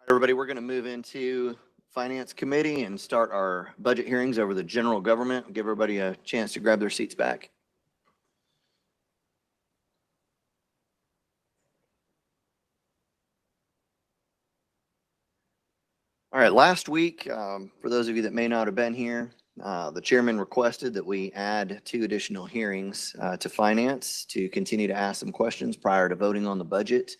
Everybody, we're going to move into Finance Committee and start our budget hearings over the general government. Give everybody a chance to grab their seats back. All right, last week, for those of you that may not have been here, the chairman requested that we add 2 additional hearings to finance to continue to ask some questions prior to voting on the budget.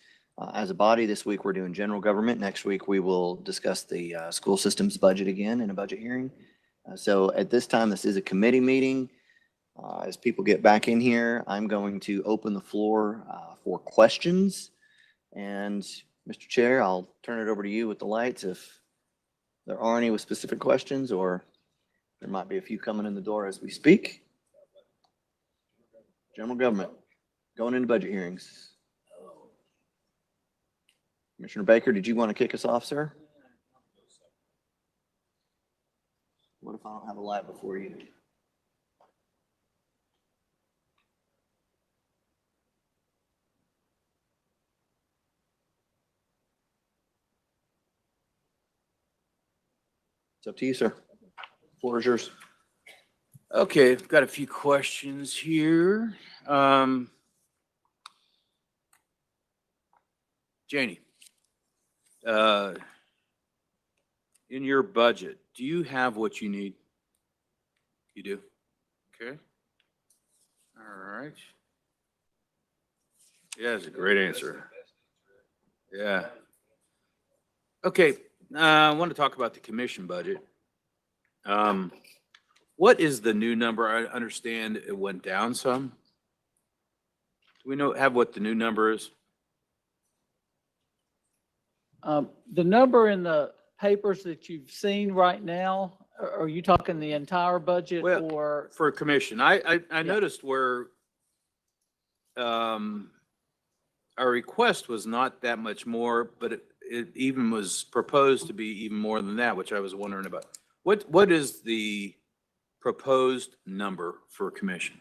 As a body, this week we're doing general government. Next week we will discuss the school system's budget again in a budget hearing. So at this time, this is a committee meeting. As people get back in here, I'm going to open the floor for questions. And Mr. Chair, I'll turn it over to you with the lights if there are any with specific questions, or there might be a few coming in the door as we speak. General government, going into budget hearings. Commissioner Baker, did you want to kick us off, sir? What if I don't have a light before you? It's up to you, sir. Floor is yours. Okay, I've got a few questions here. Janie, in your budget, do you have what you need? You do? Okay. All right. Yeah, that's a great answer. Yeah. Okay, I want to talk about the commission budget. What is the new number? I understand it went down some. Do we have what the new number is? The number in the papers that you've seen right now, are you talking the entire budget Well, or? For a commission, I noticed where our request was not that much more, but it even was proposed to be even more than that, which I was wondering about. What is the proposed number for commission?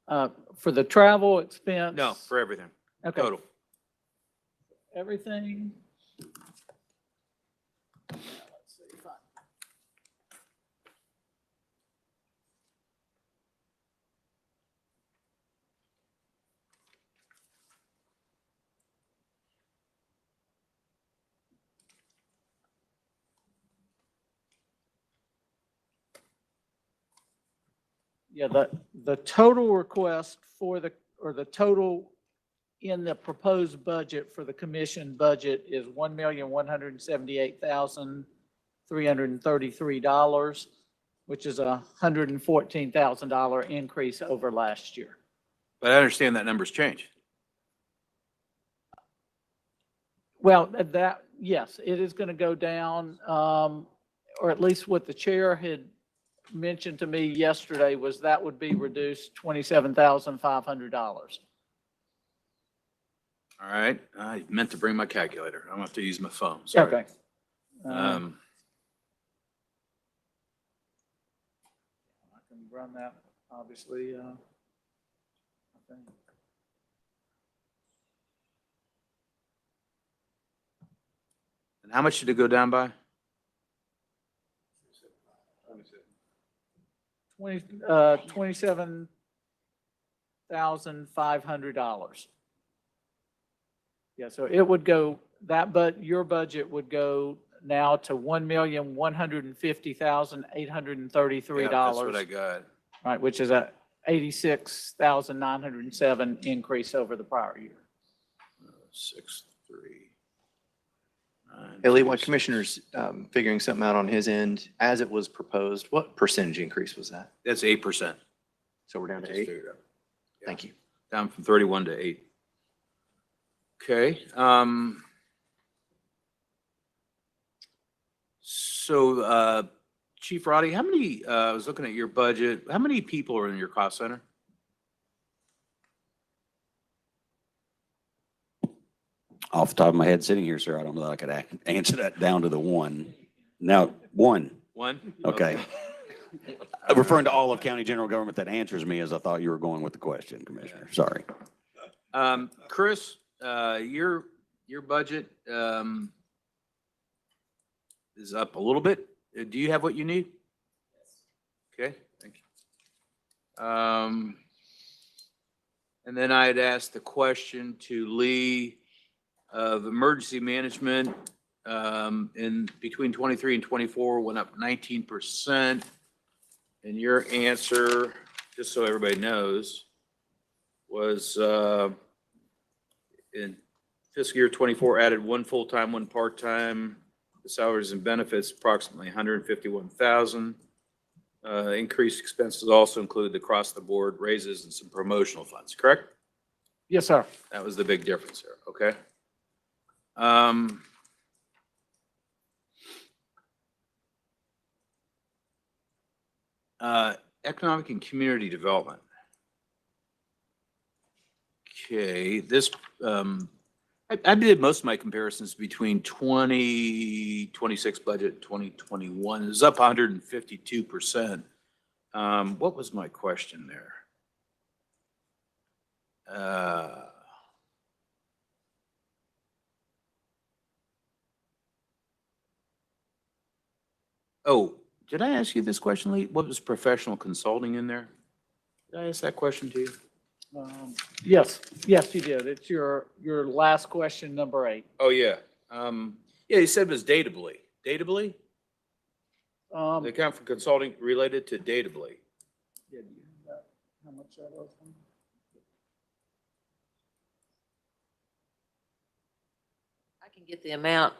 For the travel expense? No, for everything, Okay. total. Everything. Let's see if I- Yeah, the total request for the total in the proposed budget for the commission budget is $1,178,333, which is a $114,000 increase over last year. But I understand that number's changed. Well, yes, it is going to go down, or at least what the chair had mentioned to me yesterday was that would be reduced $27,500. All right, I meant to bring my calculator. I'm gonna have to use my phone, sorry. Okay. I can run that, obviously. I think. And how much did it go down by? $27,500. Yeah, so it would go but your budget would go now to $1,150,833. Yeah, that's what I got. Right, which is a $86,907 increase over the prior year. 6,392. Ellie, while Commissioner's figuring something out on his end, as it was proposed, what percentage increase was that? That's 8%. So we're down to Just 8? figured out. Yeah. Thank you. Down from 31 to 8. Okay. So, Chief Roddy, how many, I was looking at your budget, how many people are in your cost center? Off the top of my head, sitting here, sir, I don't know that I could answer that down to the one. Now, one. One? Okay. I'm referring to all of county general government that answers me as I thought you were going with the question, Commissioner. Sorry. Chris, your budget, is up a little bit. Do you have what you need? Okay, thank you. And then I had asked the question to Lee of emergency management, in between 23 and 24 went up 19%. And your answer, just so everybody knows, was, in fiscal year 24 added one full-time, one part-time. The salaries and benefits approximately 151,000. Increased expenses also included across the board raises and some promotional funds, correct? Yes, sir. That was the big difference there, okay? Economic and community development. Okay, this, I did most of my comparisons between 2026 budget, 2021. It was up 152%. What was my question there? Oh, did I ask you this question, Lee? What was professional consulting in there? Did I ask that question to you? Yes, yes, you did. It's your last question, number 8. Oh, yeah. Yeah, you said it was Datably. Datably? The account for consulting related to Datably. Yeah, do you have that? How much that was? I can get the amount.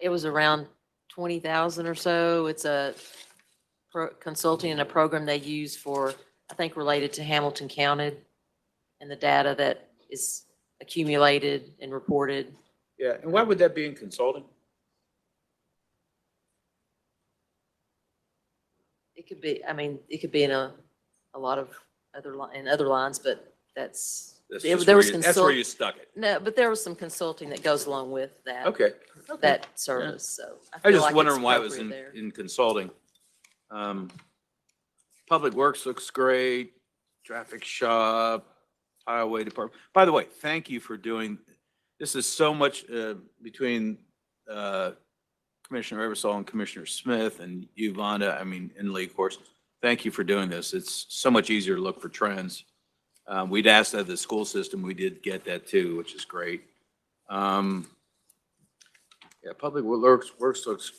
It was around 20,000 or so. It's a consulting and a program they use for, I think, related to Hamilton Counted and the data that is accumulated and reported. Yeah, and why would that be in consulting? It could be, I mean, it could be in a lot of other lines, but that's, That's there just there where was you- That's where you stuck it. no, but there was some consulting that goes along with that. Okay. That service, so. I feel just like wondering it's why it was appropriate there. in consulting. Public Works looks great, traffic shop, highway department. By the way, thank you for doing, this is so much between Commissioner Eversole and Commissioner Smith and you, Vonda, I mean, and Lee, of course. Thank you for doing this. It's so much easier to look for trends. We'd asked that of the school system. We did get that too, which is great. Yeah, Public Works looks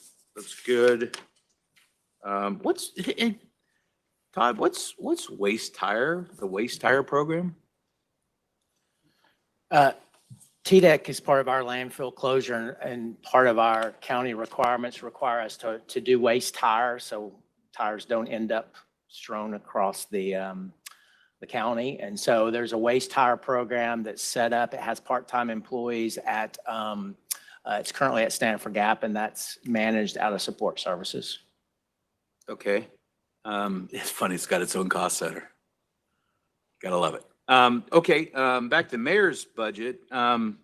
good. Todd, what's waste tire, the waste tire program? TDEC is part of our landfill closure and part of our county requirements require us to do waste tires, so tires don't end up strewn across the county. And so there's a waste tire program that's set up. It has part-time employees at, it's currently at Stanford Gap, and that's managed out of support services. Okay. It's funny, it's got its own cost center. Gotta love it. Okay, back to mayor's budget. And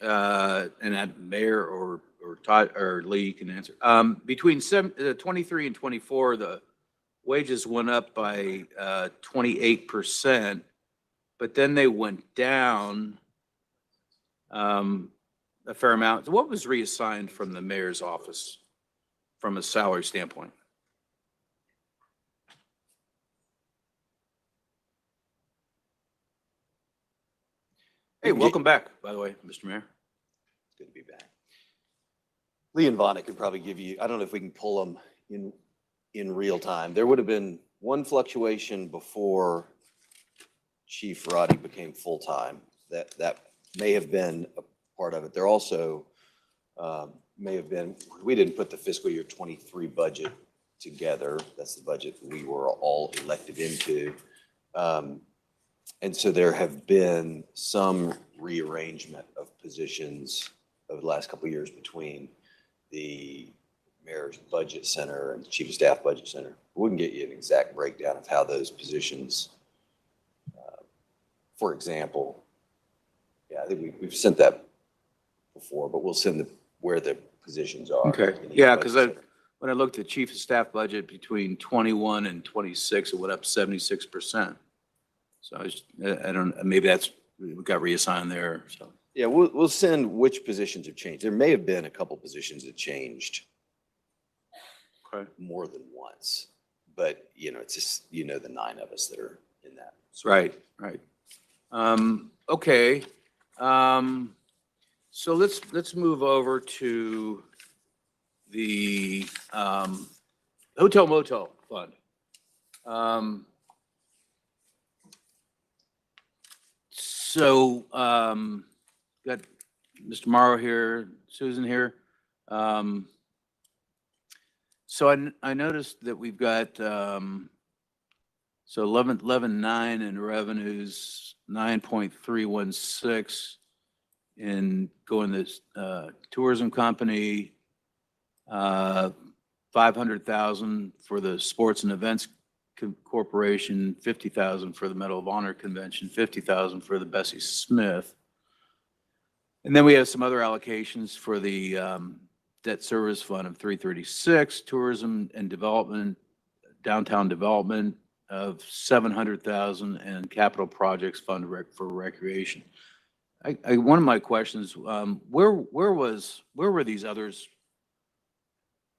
that mayor or Todd or Lee, you can answer. Between 23 and 24, the wages went up by 28%, but then they went down a fair amount. What was reassigned from the mayor's office from a salary standpoint? Hey, welcome back, by the way, Mr. Mayor. Good to be back. Lee and Vonda could probably give you, I don't know if we can pull them in real time. There would have been one fluctuation before Chief Roddy became full-time. That may have been a part of it. There also may have been, we didn't put the fiscal year 23 budget together. That's the budget we were all elected into. And so there have been some rearrangement of positions over the last couple of years between the mayor's budget center and the chief of staff budget center. We can get you an exact breakdown of how those positions, for example, yeah, I think we've sent that before, but we'll send where the positions are. Okay, in each yeah, budget because center. when I looked at chief of staff budget between 21 and 26, it went up 76%. So I don't, maybe we got reassigned there, so. Yeah, we'll send which positions have changed. There may have been a couple positions that changed Okay. more than once. But, it's just, the 9 of us that are in that. Right, right. Okay. So let's move over to the hotel motel fund. Got Mr. Morrow here, Susan here. So I noticed that we've got, so 11.9 in revenues, 9.316 in going this tourism company, 500,000 for the sports and events corporation, 50,000 for the Medal of Honor convention, 50,000 for the Bessie Smith. And then we have some other allocations for the debt service fund of 336, tourism and development, downtown development of 700,000, and capital projects fund for recreation. One of my questions, where were these others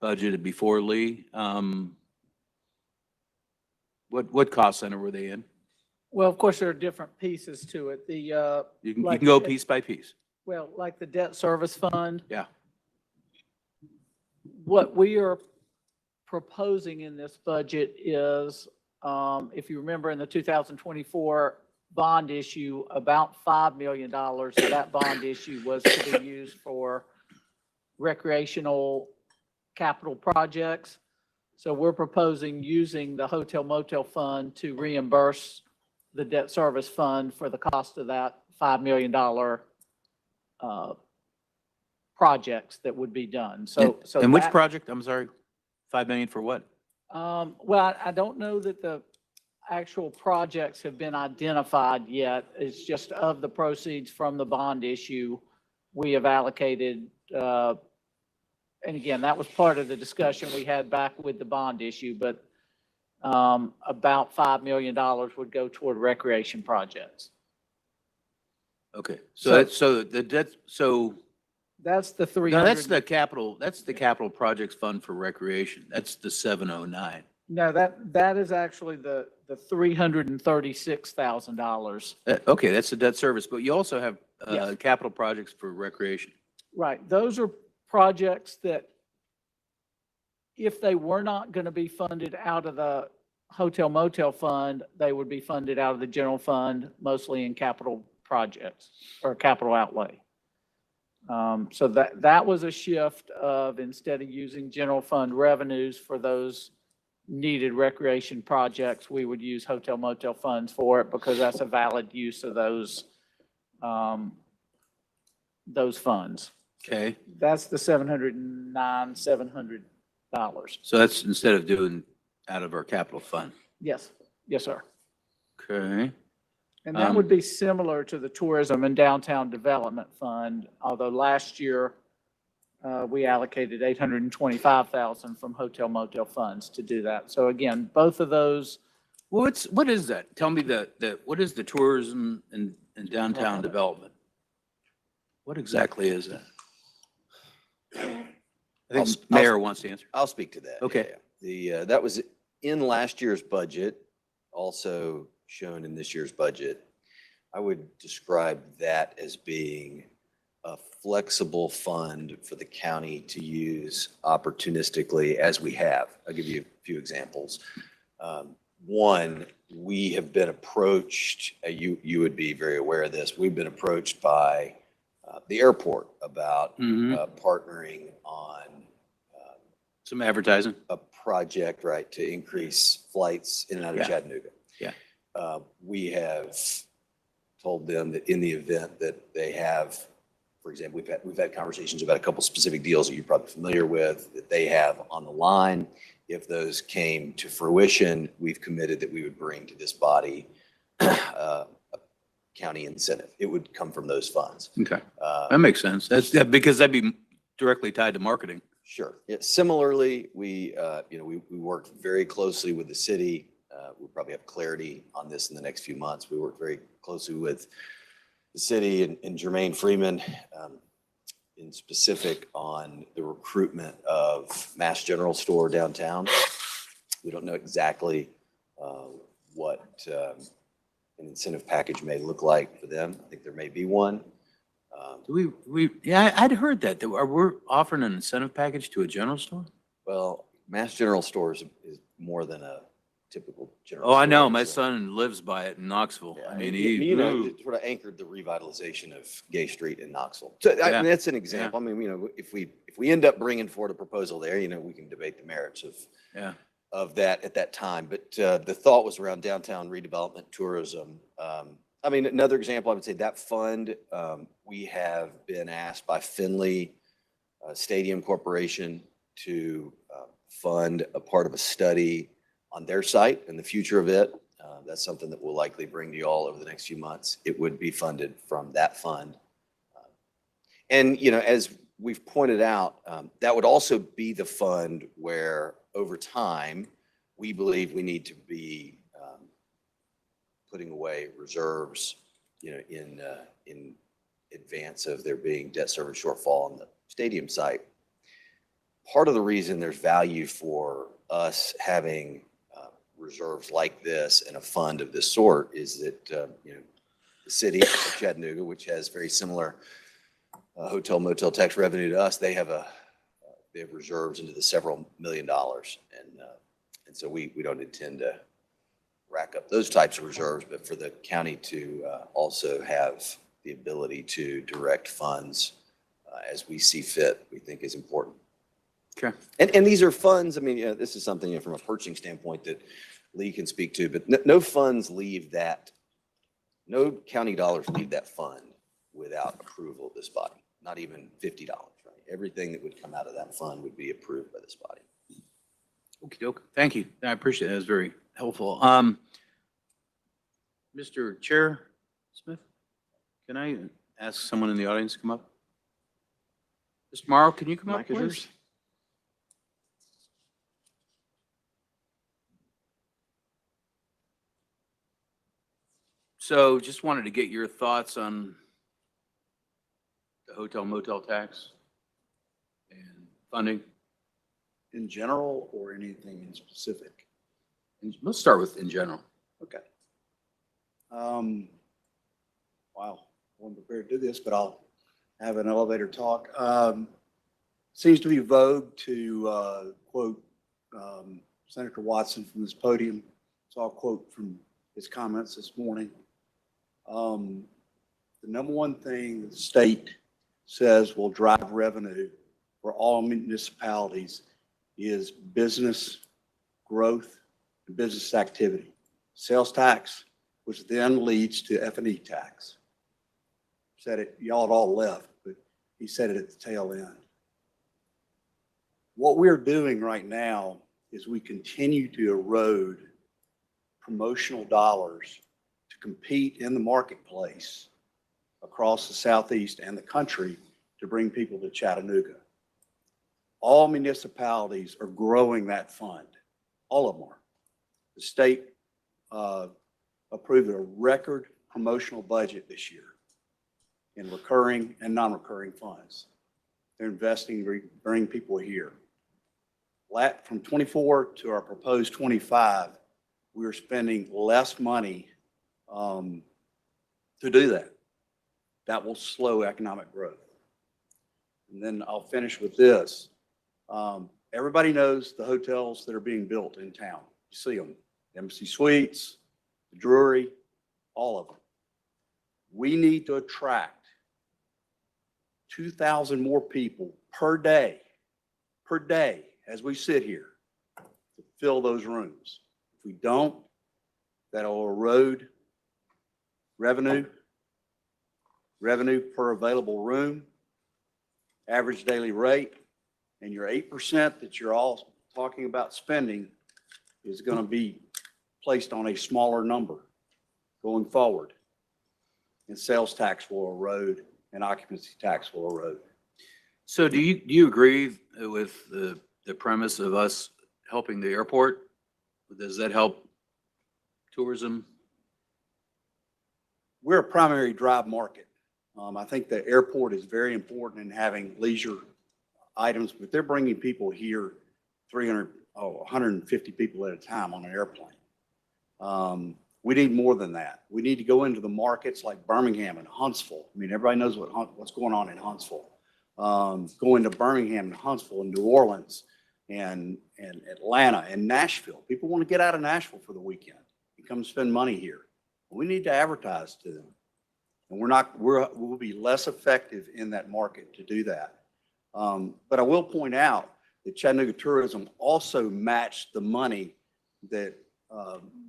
budgeted before, Lee? What cost center were they in? Well, of course, there are different pieces to it. You can Like- go piece by piece. Well, like the debt service fund. Yeah. What we are proposing in this budget is, if you remember in the 2024 bond issue, about $5 million of that bond issue was to be used for recreational capital projects. So we're proposing using the hotel motel fund to reimburse the debt service fund for the cost of that $5 million projects that would be done. And which that- project? I'm sorry, 5 million for what? Well, I don't know that the actual projects have been identified yet. It's just of the proceeds from the bond issue, we have allocated, and again, that was part of the discussion we had back with the bond issue, but about $5 million would go toward recreation projects. Okay, So- so the debt, so, That's the no, 300. that's the capital projects fund for recreation. That's the 709. No, that is actually the $336,000. Okay, that's the debt service, but you also have Yes. capital projects for recreation. Right, those are projects that if they were not going to be funded out of the hotel motel fund, they would be funded out of the general fund, mostly in capital projects or capital outlay. So that was a shift of, instead of using general fund revenues for those needed recreation projects, we would use hotel motel funds for it because that's a valid use of those funds. Okay, That's the $700. so that's instead of doing out of our capital fund. Yes, yes, sir. Okay, And that would be similar to the Tourism and Downtown Development Fund, although last year we allocated $825,000 from hotel motel funds to do that. So again, both of those, well, what is that? Tell me what is the tourism and downtown development? What exactly is that? I think Mayor wants to answer. I'll speak to that. Okay. Yeah. That was in last year's budget, also shown in this year's budget. I would describe that as being a flexible fund for the county to use opportunistically as we have. I'll give you a few examples. One, we have been approached, you would be very aware of this, we've been approached by the airport about partnering on Some advertising? a project, right, to increase flights in and out of Yeah. Chattanooga. Yeah. We have told them that in the event that they have, for example, we've had conversations about a couple specific deals that you're probably familiar with that they have on the line. If those came to fruition, we've committed that we would bring to this body a county incentive. It would come from those funds. Okay, that makes sense. Because that'd be directly tied to marketing. Sure. Yeah, similarly, we worked very closely with the city. We'll probably have clarity on this in the next few months. We worked very closely with the city and Jermaine Freeman, in specific on the recruitment of Mass General Store downtown. We don't know exactly what an incentive package may look like for them. I think there may be one. Yeah, I'd heard that we're offering an incentive package to a general store. Well, Mass General Stores is more than a typical general. Oh, I know. store. My So, son lives by it in Knoxville. yeah, I mean, you know, ooh. it sort of anchored the revitalization of Gay Street in Knoxville. So I Yeah. mean, that's an example. I mean, you know, if we end up bringing forward a proposal there, you know, we can debate the merits Yeah. of that at that time. But the thought was around downtown redevelopment, tourism. I mean, another example, I would say that fund, we have been asked by Finley Stadium Corporation to fund a part of a study on their site and the future of it. That's something that we'll likely bring to you all over the next few months. It would be funded from that fund. And, you know, as we've pointed out, that would also be the fund where over time, we believe we need to be putting away reserves, you know, in advance of there being debt service shortfall on the stadium site. Part of the reason there's value for us having reserves like this and a fund of this sort is that, you know, the city of Chattanooga, which has very similar hotel motel tax revenue to us, they have reserves into the several $1 million. And so we don't intend to rack up those types of reserves, but for the county to also have the ability to direct funds as we see fit, we think is important. Okay. And these are funds, I mean, you know, this is something, you know, from a purchasing standpoint that Lee can speak to, but no funds leave that, no county dollars leave that fund without approval of this body, not even $50, right? Everything that would come out of that fund would be approved by this body. Okey-doke. Thank you. I appreciate it. That was very helpful. Mr. Chair Smith, can I ask someone in the audience to come up? Mr. Morrow, can you come up, Mic is please? yours. So just wanted to get your thoughts on the hotel motel tax and funding. In general or anything in specific? And let's start with in general. Okay. Wow, I wasn't prepared to do this, but I'll have an elevator talk. Seems to be vogue to quote Senator Watson from this podium. So I'll quote from his comments this morning. The number one thing the state says will drive revenue for all municipalities is business growth and business activity. Sales tax, which then leads to F&E tax. Said it, y'all had all left, but he said it at the tail end. What we're doing right now is we continue to erode promotional dollars to compete in the marketplace across the Southeast and the country to bring people to Chattanooga. All municipalities are growing that fund. All of them are. The state approved a record promotional budget this year in recurring and non-recurring funds. They're investing to bring people here. From 24 to our proposed 25, we're spending less money to do that. That will slow economic growth. And then I'll finish with this. Everybody knows the hotels that are being built in town. You see them, Embassy Suites, the Drury, all of them. We need to attract 2,000 more people per day, as we sit here, to fill those rooms. If we don't, that'll erode revenue per available room, average daily rate, and your 8% that you're all talking about spending is going to be placed on a smaller number going forward. And sales tax will erode and occupancy tax will erode. So do you agree with the premise of us helping the airport? Does that help tourism? we're a primary drive market. I think the airport is very important in having leisure items, but they're bringing people here 150 people at a time on an airplane. We need more than that. We need to go into the markets like Birmingham and Huntsville. I mean, everybody knows what's going on in Huntsville. Go into Birmingham and Huntsville and New Orleans and Atlanta and Nashville. People want to get out of Nashville for the weekend and come spend money here. We need to advertise to them. And we'll be less effective in that market to do that. But I will point out that Chattanooga Tourism also matched the money that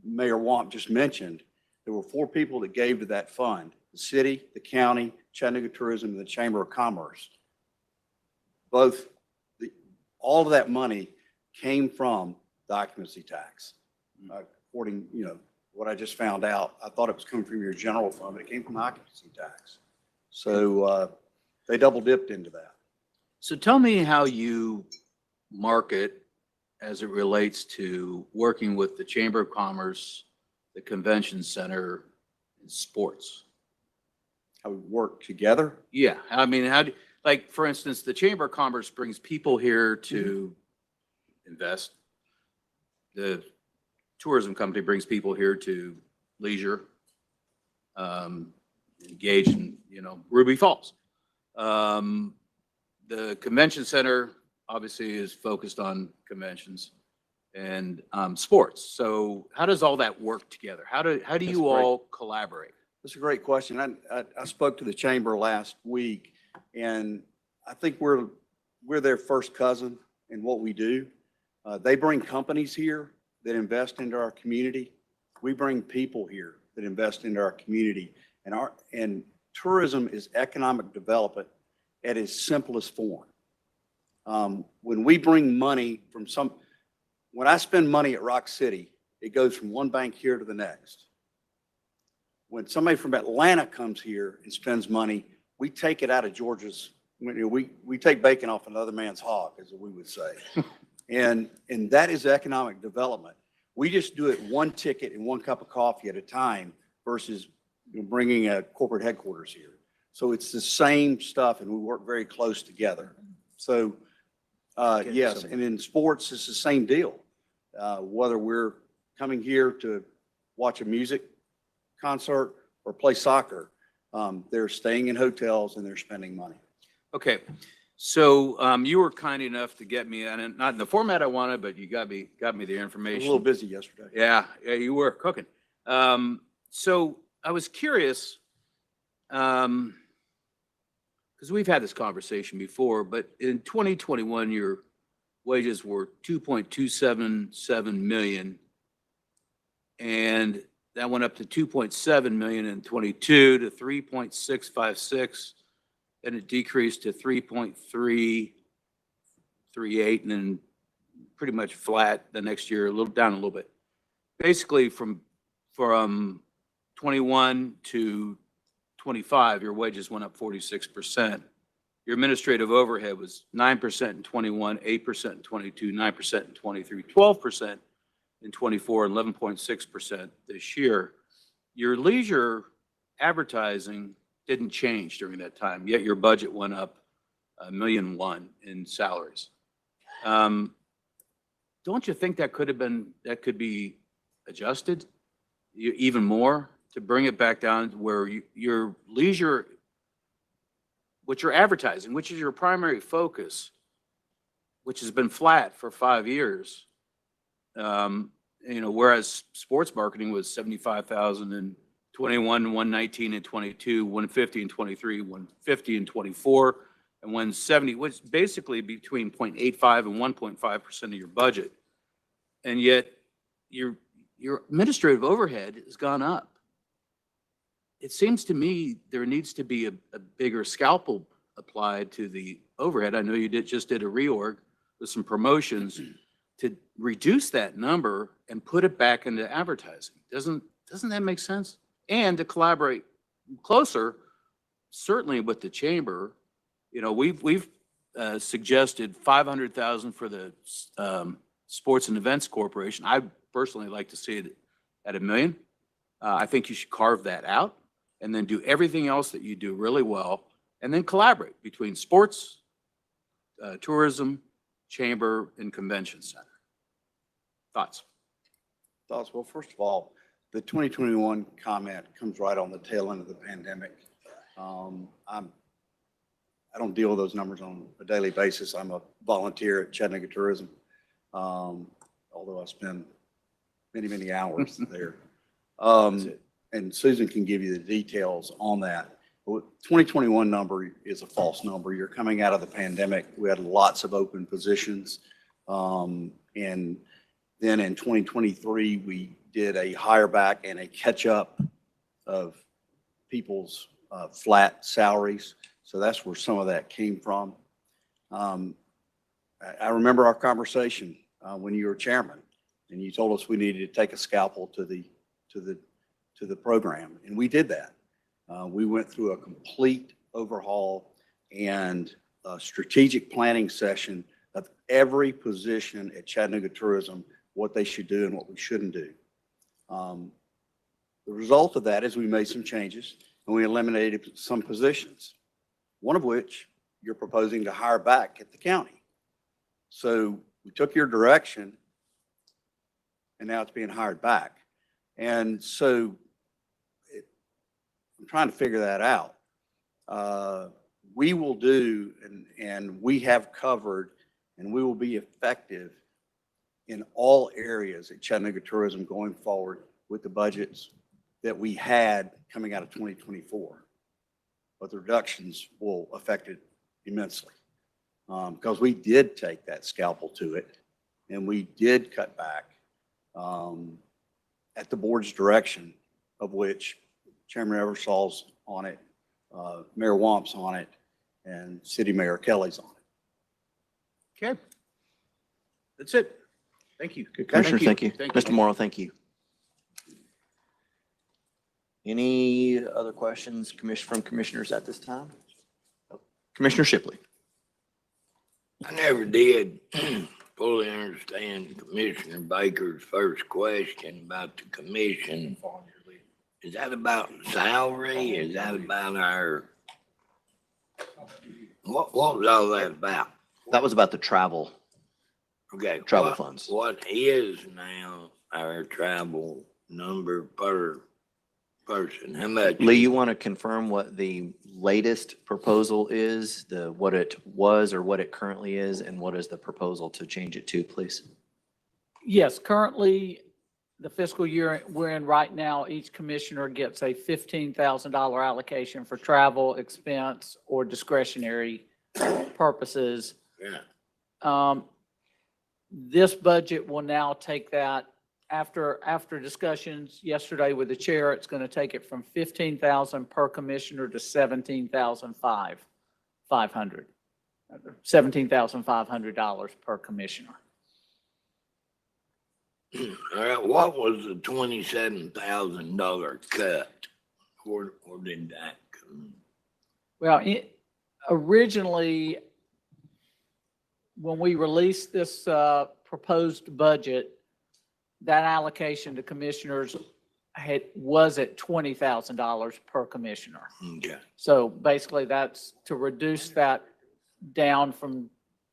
Mayor Wamp just mentioned. There were 4 people that gave to that fund: the city, the county, Chattanooga Tourism, and the Chamber of Commerce. All of that money came from the occupancy tax. According, what I just found out, I thought it was coming from your general fund, but it came from the occupancy tax. So they double dipped into that. So tell me how you market as it relates to working with the Chamber of Commerce, the Convention Center, and sports. How we work together. Yeah, I mean, like, for instance, the Chamber of Commerce brings people here to invest. The tourism company brings people here to leisure, engage in, Ruby Falls. The Convention Center obviously is focused on conventions and sports. So how does all that work together? How do you all collaborate? That's a great question. I spoke to the chamber last week, and I think we're their first cousin in what we do. They bring companies here that invest into our community. We bring people here that invest into our community. And tourism is economic development at its simplest form. When we bring money when I spend money at Rock City, it goes from one bank here to the next. When somebody from Atlanta comes here and spends money, we take it out of Georgia's, we take bacon off another man's hog, as we would say. And that is economic development. We just do it one ticket and one cup of coffee at a time versus bringing a corporate headquarters here. So it's the same stuff, and we work very close together. So yes, and in sports, it's the same deal. Whether we're coming here to watch a music concert or play soccer, they're staying in hotels and they're spending money. Okay, so you were kind enough to get me, and not in the format I wanted, but you got me the I was a information. little busy yesterday. Yeah, you were cooking. So I was curious, because we've had this conversation before, but in 2021, your wages were $2.277 million, and that went up to $2.7 million in 22 to 3.656, and it decreased to 3.338, and then pretty much flat the next year, down a little bit. Basically, from 21 to 25, your wages went up 46%. Your administrative overhead was 9% in 21, 8% in 22, 9% in 23, 12% in 24, and 11.6% this year. Your leisure advertising didn't change during that time, yet your budget went up $1.1 million in salaries. Don't you think that could be adjusted even more to bring it back down to where your leisure, what you're advertising, which is your primary focus, which has been flat for 5 years, whereas sports marketing was $75,000 in 21, 119 in 22, 150 in 23, 150 in 24, and 170, which is basically between 0.85 and 1.5% of your budget. And yet your administrative overhead has gone up. It seems to me there needs to be a bigger scalpel applied to the overhead. I know you just did a reorg with some promotions to reduce that number and put it back into advertising. Doesn't that make sense? And to collaborate closer, certainly with the chamber. We've suggested $500,000 for the Sports and Events Corporation. I personally like to see it at $1 million. I think you should carve that out and then do everything else that you do really well, and then collaborate between sports, tourism, chamber, and convention center. Thoughts? Thoughts? Well, first of all, the 2021 comment comes right on the tail end of the pandemic. I don't deal with those numbers on a daily basis. I'm a volunteer at Chattanooga Tourism, although I spend many, many hours there. And Susan can give you the details on that. 2021 number is a false number. You're coming out of the pandemic. We had lots of open positions. And then in 2023, we did a hire back and a catch up of people's flat salaries. So that's where some of that came from. I remember our conversation when you were chairman, and you told us we needed to take a scalpel to the program, and we did that. We went through a complete overhaul and a strategic planning session of every position at Chattanooga Tourism, what they should do and what we shouldn't do. The result of that is we made some changes and we eliminated some positions, one of which you're proposing to hire back at the county. So we took your direction and now it's being hired back. And so I'm trying to figure that out. We will do, and we have covered, and we will be effective in all areas at Chattanooga Tourism going forward with the budgets that we had coming out of 2024. But the reductions will affect it immensely because we did take that scalpel to it and we did cut back at the board's direction, of which Chairman Eversall's on it, Mayor Wamp's on it, and City Mayor Kelly's on it. Okay. That's it. Thank you. Commissioner, thank you. Thank you. Mr. Morrow, thank you. Any other questions from commissioners at this time? Commissioner Shipley. I never did fully understand Commissioner Baker's first question about the commission. Is that about salary? Is that about our, what was all that about? That was about the travel. Okay. Travel funds. What is now our travel number per person? How much? Lee, you want to confirm what the latest proposal is, what it was or what it currently is, and what is the proposal to change it to, please? Yes, currently, the fiscal year we're in right now, each commissioner gets a $15,000 allocation for travel, expense, or discretionary purposes. Yeah. This budget will now take that, after discussions yesterday with the chair, it's going to take it from $15,000 per commissioner to $17,500 per commissioner. All right, what was the $27,000 cut? Where did that come? Well, originally, when we released this proposed budget, that allocation to commissioners was at $20,000 per commissioner. Okay. So basically, that's to reduce that down from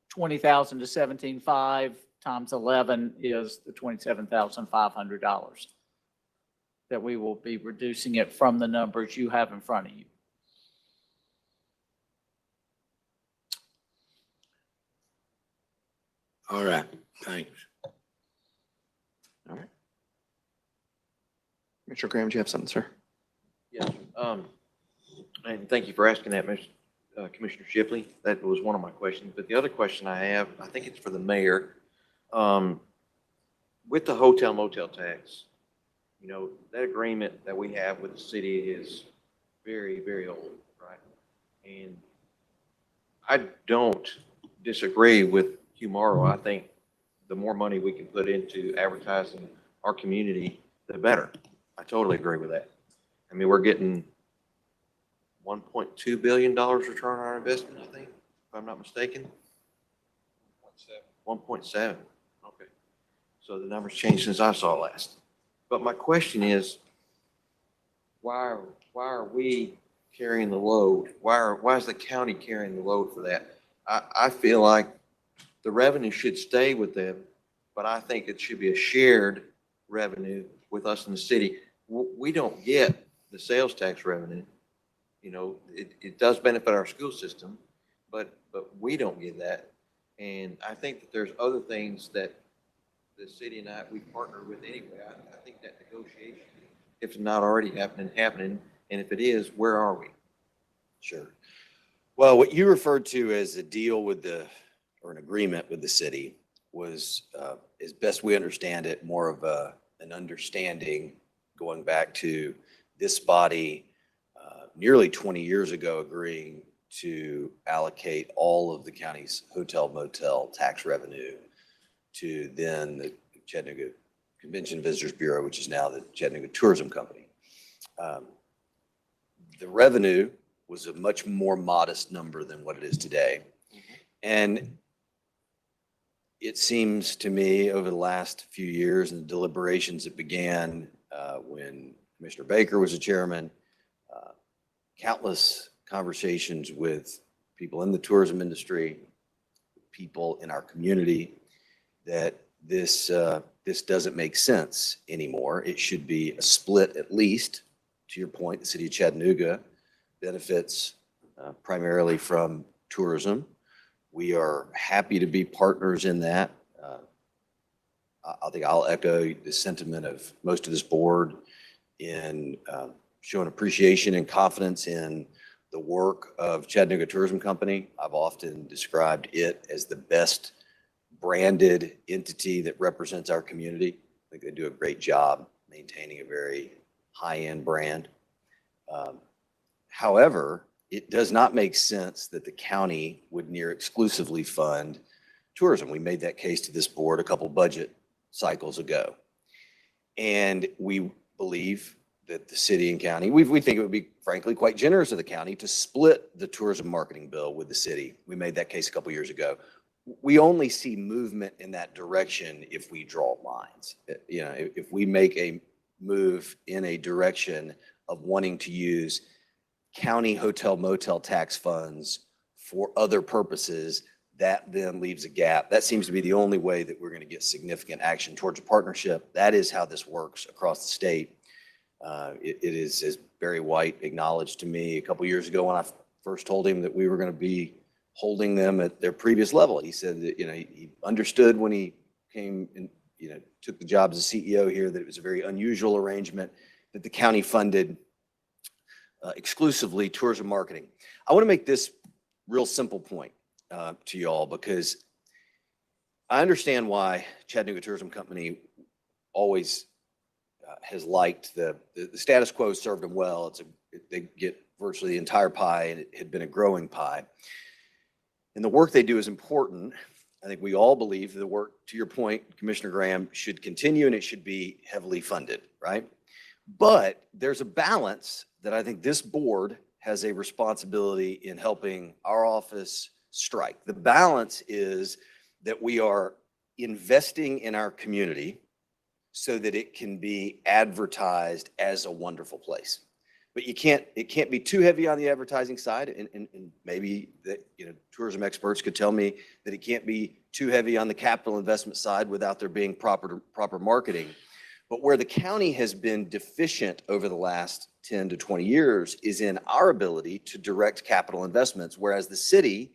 20,000 to 17,500 times 11 is the $27,500 that we will be reducing it from the numbers you have in front of you. All right, thanks. All right. Commissioner Graham, do you have something, sir? Yes, and thank you for asking that, Commissioner Shipley. That was one of my questions. But the other question I have, I think it's for the mayor. With the hotel motel tax, you know, that agreement that we have with the city is very, very old, right? And I don't disagree with Hugh Morrow. I think the more money we can put into advertising our community, the better. I totally agree with that. I mean, we're getting $1.2 billion return on our investment, I think, if I'm not mistaken. 1.7. Okay. So the number's changed since I saw last. But my question is, why are we carrying the load? Why is the county carrying the load for that? I feel like the revenue should stay with them, but I think it should be a shared revenue with us in the city. We don't get the sales tax revenue. You know, it does benefit our school system, but we don't get that. And I think that there's other things that the city and we partner with anyway. I think that negotiation, if it's not already happening, and if it is, where are we? Sure. Well, what you referred to as a deal with or an agreement with the city was, as best we understand it, more of an understanding going back to this body nearly 20 years ago agreeing to allocate all of the county's hotel motel tax revenue to then the Chattanooga Convention Visitors Bureau, which is now the Chattanooga Tourism Company. The revenue was a much more modest number than what it is today. And it seems to me over the last few years and the deliberations that began when Commissioner Baker was the chairman, countless conversations with people in the tourism industry, people in our community, that this doesn't make sense anymore. It should be a split, at least. To your point, the city of Chattanooga benefits primarily from tourism. We are happy to be partners in that. I think I'll echo the sentiment of most of this board in showing appreciation and confidence in the work of Chattanooga Tourism Company. I've often described it as the best branded entity that represents our community. I think they do a great job maintaining a very high-end brand. However, it does not make sense that the county would near exclusively fund tourism. We made that case to this board a couple budget cycles ago. And we believe that the city and county, we think it would be frankly quite generous of the county to split the tourism marketing bill with the city. We made that case a couple years ago. We only see movement in that direction if we draw lines. You know, if we make a move in a direction of wanting to use county hotel motel tax funds for other purposes, that then leaves a gap. That seems to be the only way that we're going to get significant action towards a partnership. That is how this works across the state. It is, as Barry White acknowledged to me a couple years ago when I first told him that we were going to be holding them at their previous level. He said that, you know, he understood when he came and, you know, took the job as a CEO here that it was a very unusual arrangement that the county funded exclusively tourism marketing. I want to make this real simple point to y'all because I understand why Chattanooga Tourism Company always has liked the status quo served them well. They get virtually the entire pie, and it had been a growing pie. And the work they do is important. I think we all believe the work, to your point, Commissioner Graham, should continue and it should be heavily funded, right? But there's a balance that I think this board has a responsibility in helping our office strike. The balance is that we are investing in our community so that it can be advertised as a wonderful place. But it can't be too heavy on the advertising side, and maybe that, you know, tourism experts could tell me that it can't be too heavy on the capital investment side without there being proper marketing. But where the county has been deficient over the last 10 to 20 years is in our ability to direct capital investments, whereas the city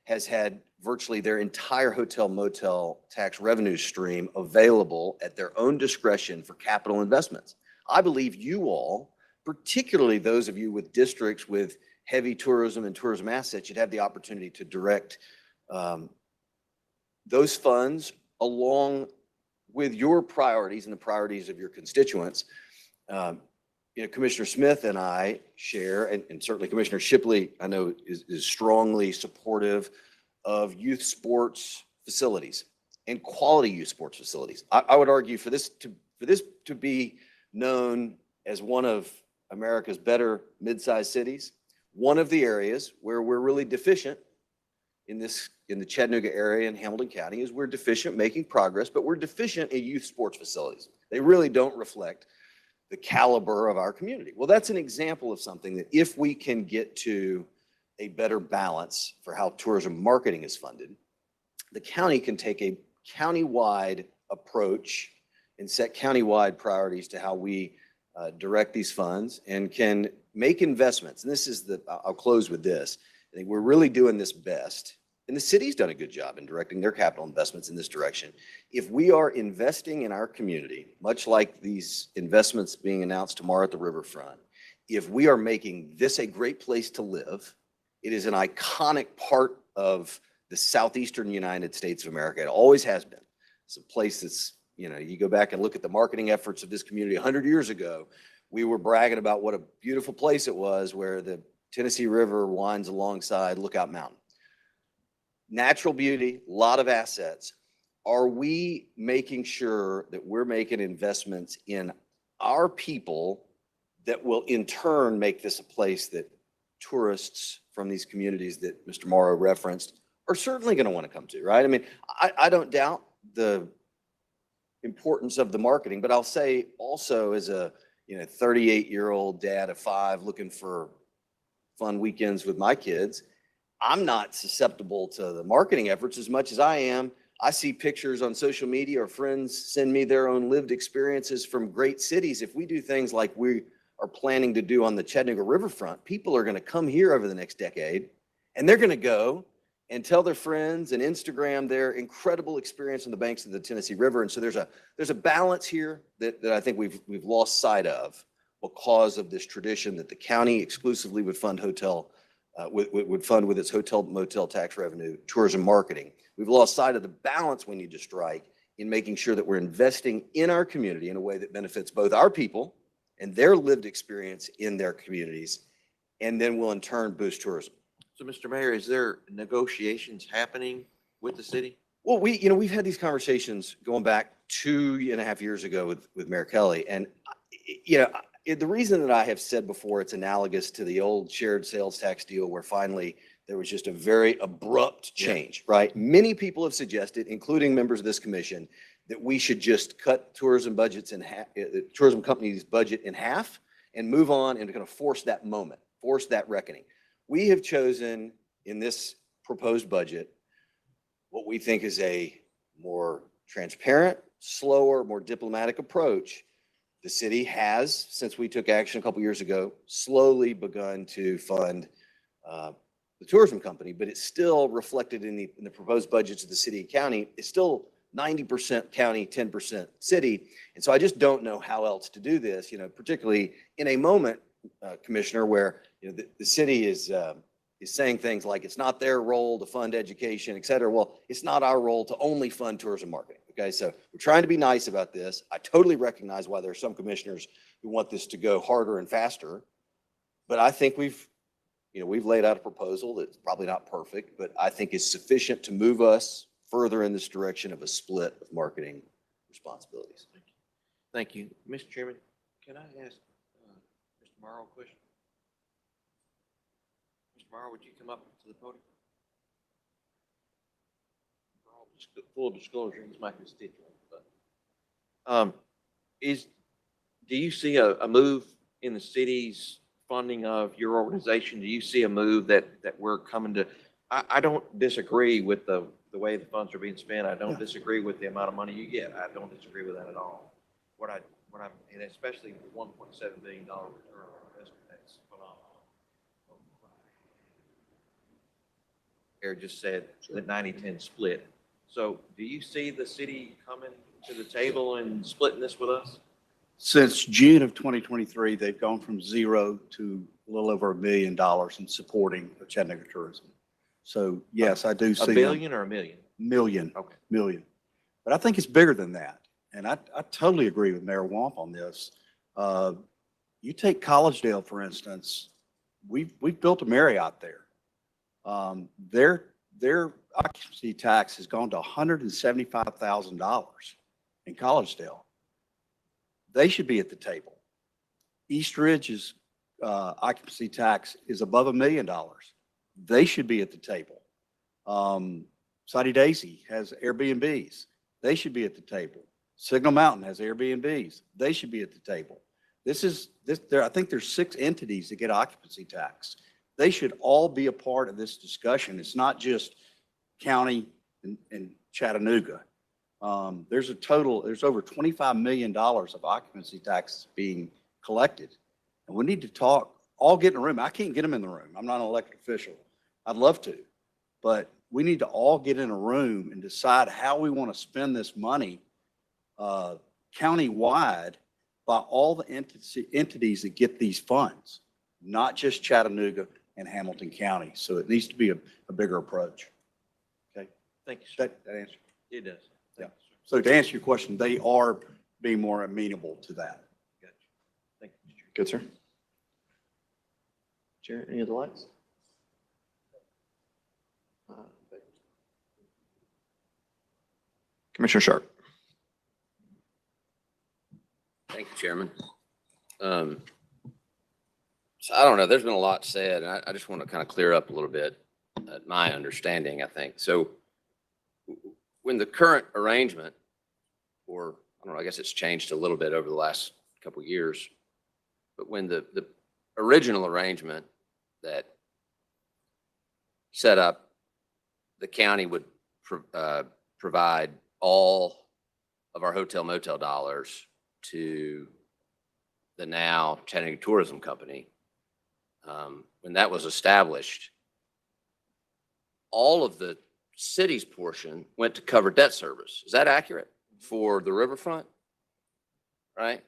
has had virtually their entire hotel motel tax revenue stream available at their own discretion for capital investments. I believe you all, particularly those of you with districts with heavy tourism and tourism assets, you'd have the opportunity to direct those funds along with your priorities and the priorities of your constituents. You know, Commissioner Smith and I share, and certainly Commissioner Shipley, I know, is strongly supportive of youth sports facilities and quality youth sports facilities. I would argue for this to be known as one of America's better mid-sized cities, one of the areas where we're really deficient in the Chattanooga area and Hamilton County is we're deficient making progress, but we're deficient in youth sports facilities. They really don't reflect the caliber of our community. Well, that's an example of something that if we can get to a better balance for how tourism marketing is funded, the county can take a countywide approach and set countywide priorities to how we direct these funds and can make investments. And this is I'll close with this. I think we're really doing this best. And the city's done a good job in directing their capital investments in this direction. If we are investing in our community, much like these investments being announced tomorrow at the riverfront, if we are making this a great place to live, it is an iconic part of the southeastern United States of America. It always has been. It's a place that's, you go back and look at the marketing efforts of this community 100 years ago, we were bragging about what a beautiful place it was where the Tennessee River winds alongside Lookout Mountain. Natural beauty, a lot of assets. Are we making sure that we're making investments in our people that will in turn make this a place that tourists from these communities that Mr. Morrow referenced are certainly going to want to come to, right? I mean, I don't doubt the importance of the marketing, but I'll say also as a 38-year-old dad of 5 looking for fun weekends with my kids, I'm not susceptible to the marketing efforts as much as I am. I see pictures on social media or friends send me their own lived experiences from great cities. If we do things like we are planning to do on the Chattanooga riverfront, people are going to come here over the next decade and they're going to go and tell their friends and Instagram their incredible experience on the banks of the Tennessee River. And so there's a balance here that I think we've lost sight of because of this tradition that the county exclusively would fund would fund with its hotel motel tax revenue, tourism marketing. We've lost sight of the balance we need to strike in making sure that we're investing in our community in a way that benefits both our people and their lived experience in their communities, and then will in turn boost tourism. So, Mr. Mayor, is there negotiations happening with the city? Well, we've had these conversations going back 2.5 years ago with Mayor Kelly. And, the reason that I have said before it's analogous to the old shared sales tax deal where finally there was just a very abrupt change, right? Many people have suggested, including members of this commission, that we should just cut tourism budgets in half, the tourism companies' budget in half and move on and kind of force that moment, force that reckoning. We have chosen in this proposed budget what we think is a more transparent, slower, more diplomatic approach. The city has, since we took action a couple years ago, slowly begun to fund the tourism company, but it's still reflected in the proposed budgets of the city and county. It's still 90% county, 10% city. And so I just don't know how else to do this, particularly in a moment, Commissioner, where the city is saying things like it's not their role to fund education, et cetera. Well, it's not our role to only fund tourism marketing. Okay, so we're trying to be nice about this. I totally recognize why there are some commissioners who want this to go harder and faster, but I think we've laid out a proposal that's probably not perfect, but I think is sufficient to move us further in this direction of a split of marketing responsibilities. Thank you. Mr. Chairman, can I ask Mr. Morrow a question? Mr. Morrow, would you come up to the podium? Full disclosure, he's my constituent, but do you see a move in the city's funding of your organization? Do you see a move that we're coming to? I don't disagree with the way the funds are being spent. I don't disagree with the amount of money you get. I don't disagree with that at all. And especially the $1.7 billion return on investment, that's phenomenal. Eric just said the 90-10 split. So do you see the city coming to the table and splitting this with us? Since June of 2023, they've gone from zero to a little over $1 million in supporting the Chattanooga tourism. So yes, I do see. $1 billion or $1 million? Million. Okay. Million. But I think it's bigger than that. And I totally agree with Mayor Wamp on this. You take Collegedale, for instance, we've built a Marriott there. Their occupancy tax has gone to $175,000 in Collegedale. They should be at the table. East Ridge's occupancy tax is above $1 million. They should be at the table. Soddy Daisy has Airbnbs. They should be at the table. Signal Mountain has Airbnbs. They should be at the table. I think there's 6 entities that get occupancy tax. They should all be a part of this discussion. It's not just county and Chattanooga. There's over $25 million of occupancy tax being collected. And we need to talk, all get in a room. I can't get them in the room. I'm not an elected official. I'd love to, but we need to all get in a room and decide how we want to spend this money countywide by all the entities that get these funds, not just Chattanooga and Hamilton County. So it needs to be a bigger approach. Okay, Thank you, sir. that answer. It does. Yeah. Thank you, sir. So to answer your question, they are being more amenable to that. Gotcha. Thank you, Mr. Chairman. Good, sir. Chair, any other lights? Commissioner Sharp. Thank you, Chairman. So I don't know, there's been a lot said, and I just want to kind of clear up a little bit my understanding, I think. So when the current arrangement, or I don't know, I guess it's changed a little bit over the last couple of years, but when the original arrangement that set up, the county would provide all of our hotel motel dollars to the now Chattanooga Tourism Company. When that was established, all of the city's portion went to cover debt service. Is that accurate for the riverfront? Right?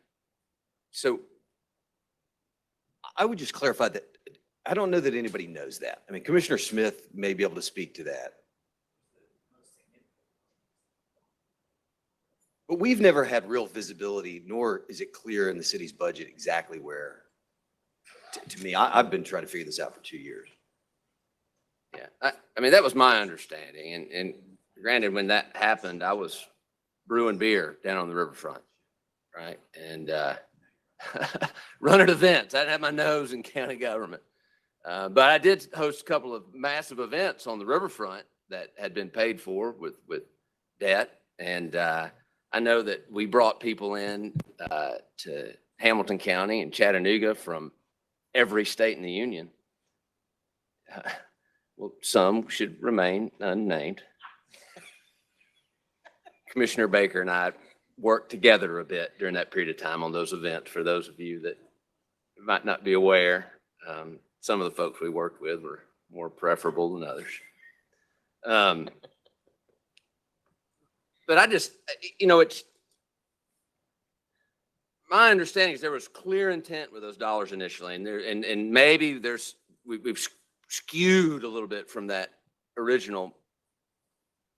So I would just clarify that I don't know that anybody knows that. I mean, Commissioner Smith may be able to speak to that. But we've never had real visibility, nor is it clear in the city's budget exactly where, to me, I've been trying to figure this out for 2 years. Yeah, I mean, that was my understanding. And granted, when that happened, I was brewing beer down on the riverfront, right? And running events. I didn't have my nose in county government. But I did host a couple of massive events on the riverfront that had been paid for with debt. And I know that we brought people in to Hamilton County and Chattanooga from every state in the union. Well, some should remain unnamed. Commissioner Baker and I worked together a bit during that period of time on those events. For those of you that might not be aware, some of the folks we worked with were more preferable than others. But I just, it's my understanding is there was clear intent with those dollars initially, and maybe we've skewed a little bit from that original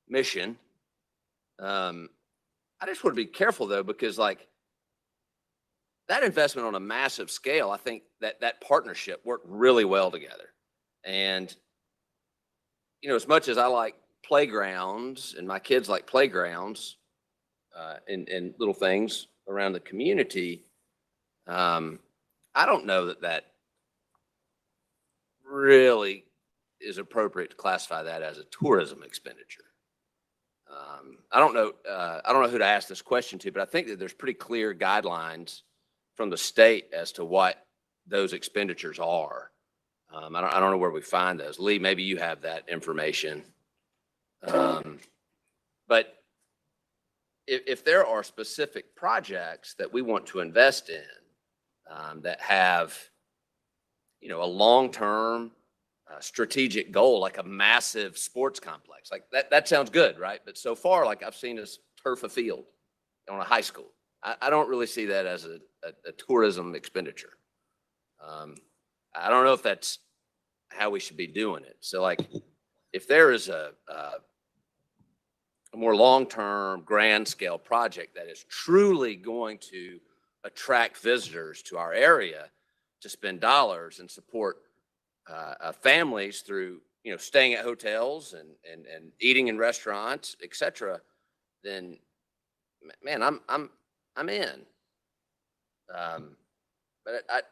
mission. I just want to be careful though, because like that investment on a massive scale, I think that partnership worked really well together. And, as much as I like playgrounds and my kids like playgrounds and little things around the community, I don't know that really is appropriate to classify that as a tourism expenditure. I don't know who to ask this question to, but I think that there's pretty clear guidelines from the state as to what those expenditures are. I don't know where we find those. Lee, maybe you have that information. But if there are specific projects that we want to invest in that have, a long-term strategic goal, like a massive sports complex, like that sounds good, right? But so far, like I've seen us turf a field on a high school. I don't really see that as a tourism expenditure. I don't know if that's how we should be doing it. So like, if there is a more long-term grand scale project that is truly going to attract visitors to our area to spend dollars and support families through, staying at hotels and eating in restaurants, et cetera, then man, I'm in. But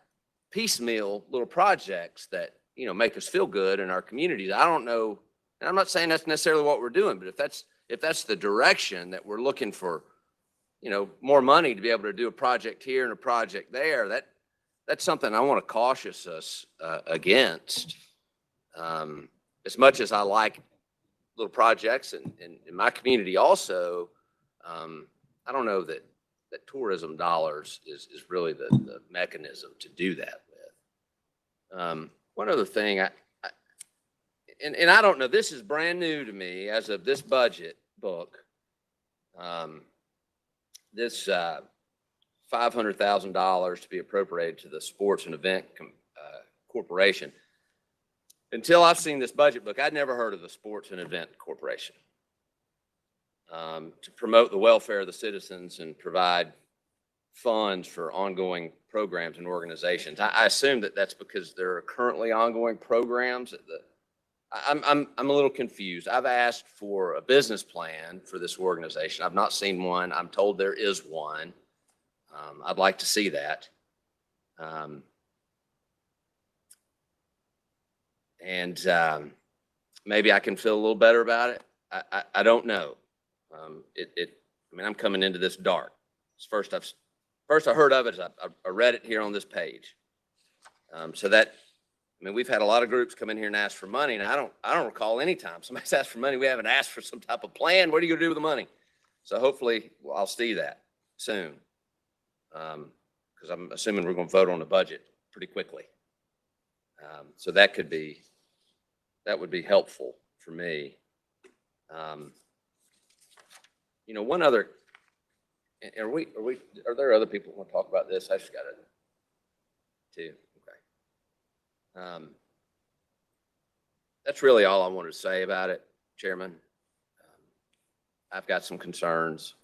piecemeal little projects that, make us feel good in our communities. I don't know. And I'm not saying that's necessarily what we're doing, but if that's the direction that we're looking for more money to be able to do a project here and a project there, that's something I want to caution us against. As much as I like little projects in my community also, I don't know that tourism dollars is really the mechanism to do that with. One other thing, and I don't know, this is brand new to me as of this budget book. This $500,000 to be appropriated to the Sports and Event Corporation. Until I've seen this budget book, I'd never heard of the Sports and Event Corporation. To promote the welfare of the citizens and provide funds for ongoing programs and organizations. I assume that that's because there are currently ongoing programs at I'm a little confused. I've asked for a business plan for this organization. I've not seen one. I'm told there is one. I'd like to see that. Maybe I can feel a little better about it. I don't know. I'm coming into this dark. It's first I heard of it. I read it here on this page. We've had a lot of groups come in here and ask for money, and I don't recall any time somebody's asked for money. We haven't asked for some type of plan. What are you gonna do with the money? So hopefully I'll see that soon. Because I'm assuming we're gonna vote on the budget pretty quickly. So that would be helpful for me. One other, are there other people who want to talk about this? I just got it too. Okay. That's really all I wanted to say about it, Chairman. I've got some concerns.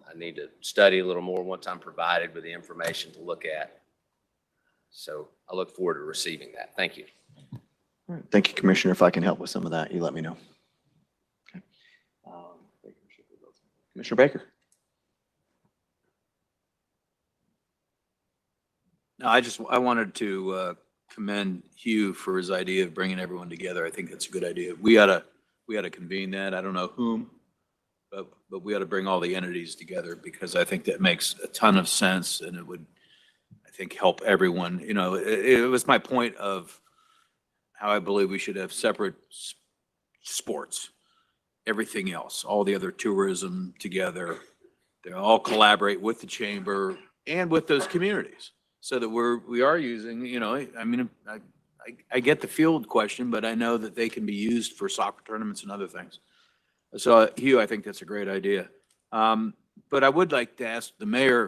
I need to study a little more once I'm provided with the information to look at. So I look forward to receiving that. Thank you. All right. Thank you, Commissioner. If I can help with some of that, you let me know. Okay. Commissioner Baker. No, I wanted to commend Hugh for his idea of bringing everyone together. I think that's a good idea. We ought to convene that. I don't know whom, but we ought to bring all the entities together because I think that makes a ton of sense and it would, I think, help everyone. It was my point of how I believe we should have separate sports, everything else, all the other tourism together. They all collaborate with the chamber and with those communities so that we are using, I get the field question, but I know that they can be used for soccer tournaments and other things. So Hugh, I think that's a great idea. But I would like to ask the mayor,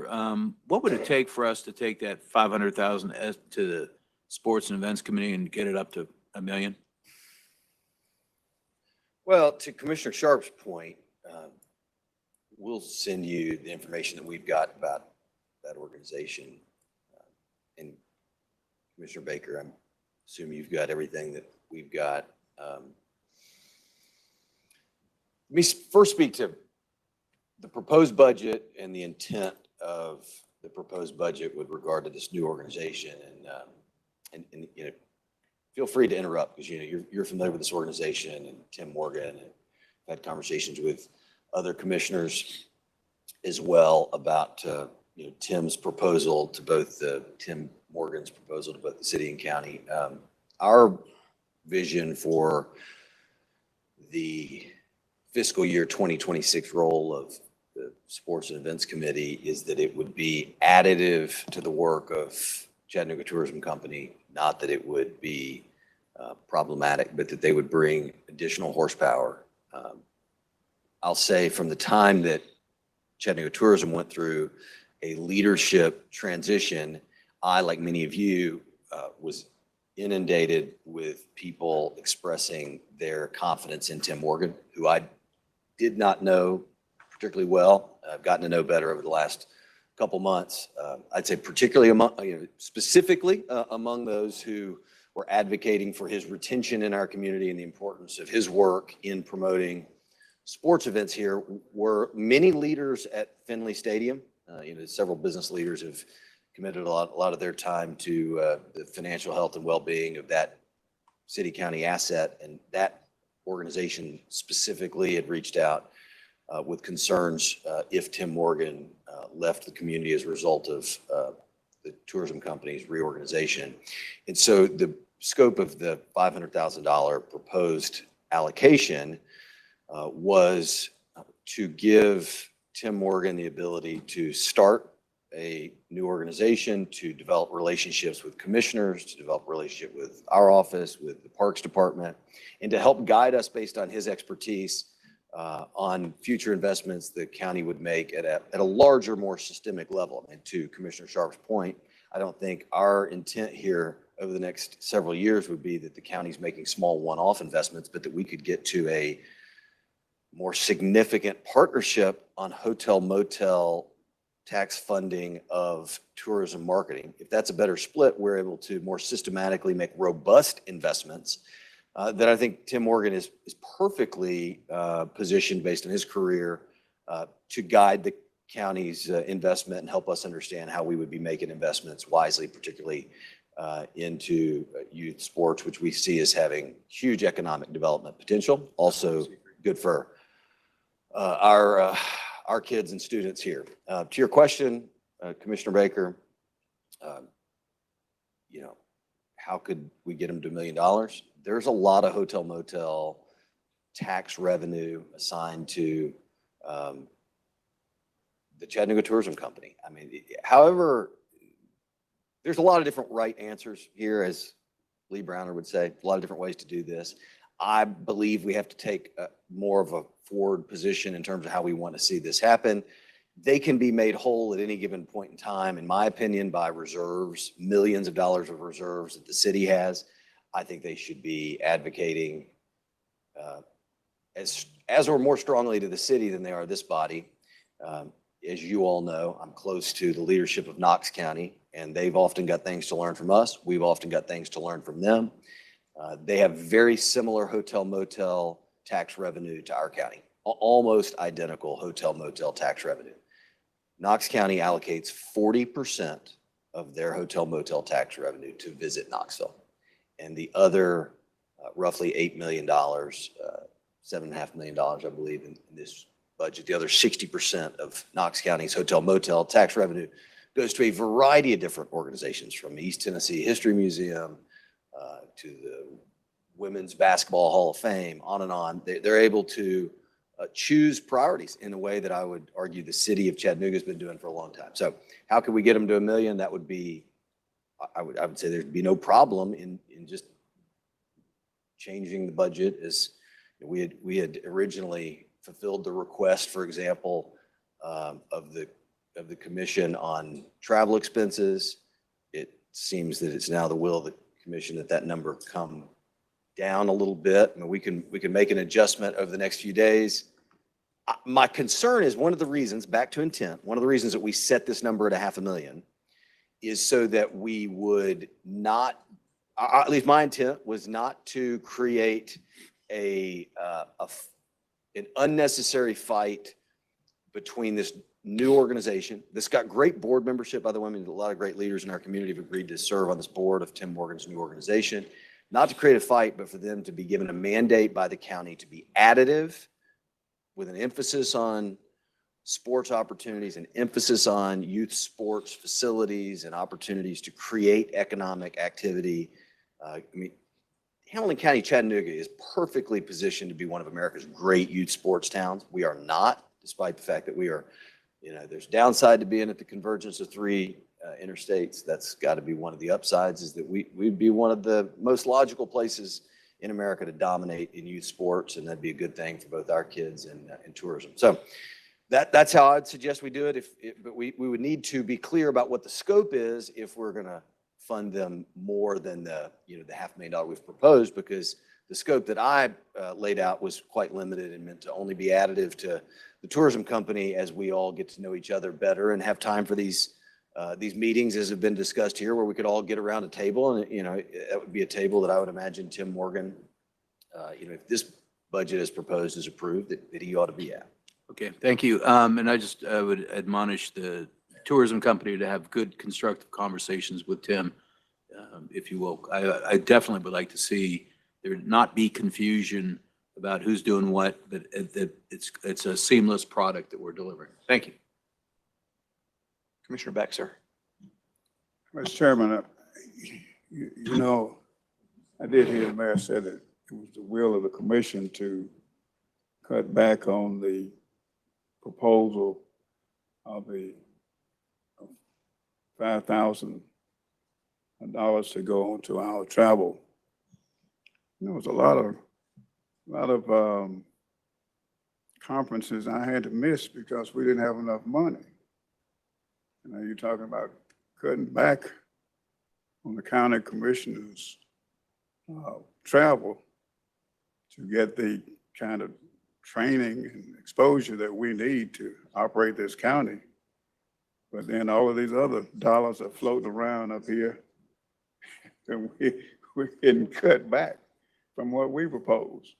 what would it take for us to take that 500,000 to the Sports and Events Committee and get it up to $1 million? Well, to Commissioner Sharp's point, we'll send you the information that we've got about that organization. And Commissioner Baker, I'm assuming you've got everything that we've got. Let me first speak to the proposed budget and the intent of the proposed budget with regard to this new organization. And feel free to interrupt because you're familiar with this organization and Tim Morgan, and I've had conversations with other commissioners as well about Tim's proposal to both Tim Morgan's proposal to both the city and county. Our vision for the fiscal year 2026 role of the Sports and Events Committee is that it would be additive to the work of Chattanooga Tourism Company, not that it would be problematic, but that they would bring additional horsepower. I'll say from the time that Chattanooga Tourism went through a leadership transition, I, like many of you, was inundated with people expressing their confidence in Tim Morgan, who I did not know particularly well. I've gotten to know better over the last couple months. I'd say particularly specifically among those who were advocating for his retention in our community and the importance of his work in promoting sports events here were many leaders at Finley Stadium. Several business leaders have committed a lot of their time to the financial health and well-being of that city county asset, and that organization specifically had reached out with concerns if Tim Morgan left the community as a result of the tourism company's reorganization. And so the scope of the $500,000 proposed allocation was to give Tim Morgan the ability to start a new organization, to develop relationships with commissioners, to develop relationship with our office, with the Parks Department, and to help guide us based on his expertise on future investments the county would make at a larger, more systemic level. And to Commissioner Sharp's point, I don't think our intent here over the next several years would be that the county's making small one-off investments, but that we could get to a more significant partnership on hotel, motel, tax funding of tourism marketing. If that's a better split, we're able to more systematically make robust investments that I think Tim Morgan is perfectly positioned based on his career to guide the county's investment and help us understand how we would be making investments wisely, particularly into youth sports, which we see as having huge economic development potential. Also good for our kids and students here. To your question, Commissioner Baker, how could we get them to $1 million? There's a lot of hotel motel tax revenue assigned to the Chattanooga Tourism Company. I mean, however, there's a lot of different right answers here, as Lee Browner would say, a lot of different ways to do this. I believe we have to take more of a forward position in terms of how we want to see this happen. They can be made whole at any given point in time, in my opinion, by reserves, millions of dollars of reserves that the city has. I think they should be advocating as or more strongly to the city than they are this body. As you all know, I'm close to the leadership of Knox County, and they've often got things to learn from us. We've often got things to learn from them. They have very similar hotel motel tax revenue to our county, almost identical hotel motel tax revenue. Knox County allocates 40% of their hotel motel tax revenue to Visit Knoxville. And the other roughly $8 million, $7.5 million, I believe, in this budget, the other 60% of Knox County's hotel motel tax revenue goes to a variety of different organizations, from East Tennessee History Museum to the Women's Basketball Hall of Fame, on and on. They're able to choose priorities in a way that I would argue the city of Chattanooga has been doing for a long time. So how can we get them to $1 million? That would be, I would say there'd be no problem in just changing the budget. As we had originally fulfilled the request, for example, of the commission on travel expenses. It seems that it's now the will of the commission that that number come down a little bit. I mean, we can make an adjustment over the next few days. My concern is one of the reasons, back to intent, one of the reasons that we set this number at $500,000 is so that we would not, at least my intent was not to create an unnecessary fight between this new organization. This got great board membership, by the way. I mean, a lot of great leaders in our community have agreed to serve on this board of Tim Morgan's new organization. Not to create a fight, but for them to be given a mandate by the county to be additive with an emphasis on sports opportunities, an emphasis on youth sports facilities and opportunities to create economic activity. I mean, Hamilton County, Chattanooga is perfectly positioned to be one of America's great youth sports towns. We are not, despite the fact that we are, there's downside to being at the convergence of three interstates. That's got to be one of the upsides, is that we'd be one of the most logical places in America to dominate in youth sports, and that'd be a good thing for both our kids and tourism. So that's how I'd suggest we do it. But we would need to be clear about what the scope is if we're going to fund them more than the $500,000 we've proposed, because the scope that I laid out was quite limited and meant to only be additive to the tourism company as we all get to know each other better and have time for these meetings, as have been discussed here, where we could all get around a table. And, that would be a table that I would imagine Tim Morgan, if this budget as proposed is approved, that he ought to be at. Okay, thank you. And I would admonish the tourism company to have good, constructive conversations with Tim, if you will. I definitely would like to see there not be confusion about who's doing what, but it's a seamless product that we're delivering. Thank you. Commissioner Beck, sir. Mr. Chairman, you know, I did hear the mayor say that it was the will of the commission to cut back on the proposal of the $5,000 to go onto our travel. There was a lot of conferences I had to miss because we didn't have enough money. You know, you're talking about cutting back on the county commissioners' travel to get the kind of training and exposure that we need to operate this county. But then all of these other dollars are floating around up here, and we're getting cut back from what we propose.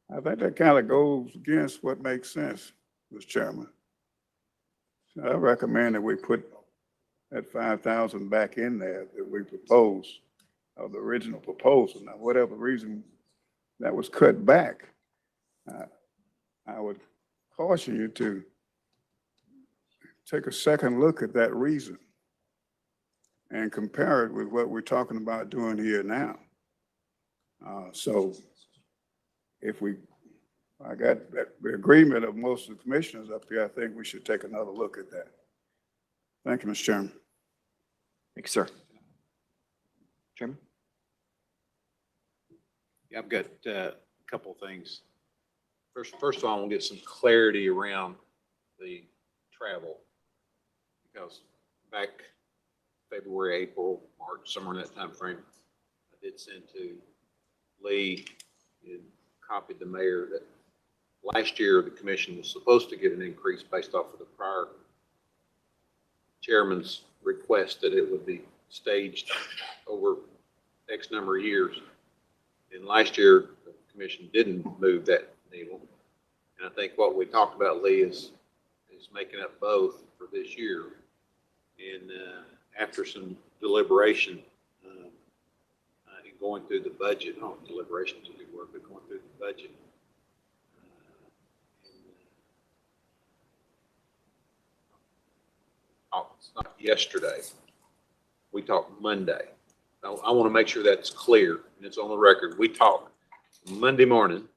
I think that kind of goes against what makes sense, Mr. Chairman. So I recommend that we put that 5,000 back in there that we proposed, of the original proposal. Now, whatever reason that was cut back, I would caution you to take a second look at that reason and compare it with what we're talking about doing here now. So if I got the agreement of most of the commissioners up here, I think we should take another look at that. Thank you, Mr. Chairman. Thank you, sir. Chairman? Yeah, I've got a couple of things. First of all, I want to get some clarity around the travel, because back February, April, March, somewhere in that time frame, I did send to Lee and copied the mayor that last year the commission was supposed to get an increase based off of the prior chairman's request that it would be staged over X number of years. And last year, the commission didn't move that needle. And I think what we talked about, Lee, is making up both for this year. And after some deliberation and going through the budget, deliberation is a good word, but going through the budget. It's not yesterday. We talked Monday. I want to make sure that's clear and it's on the record. We talked Monday morning.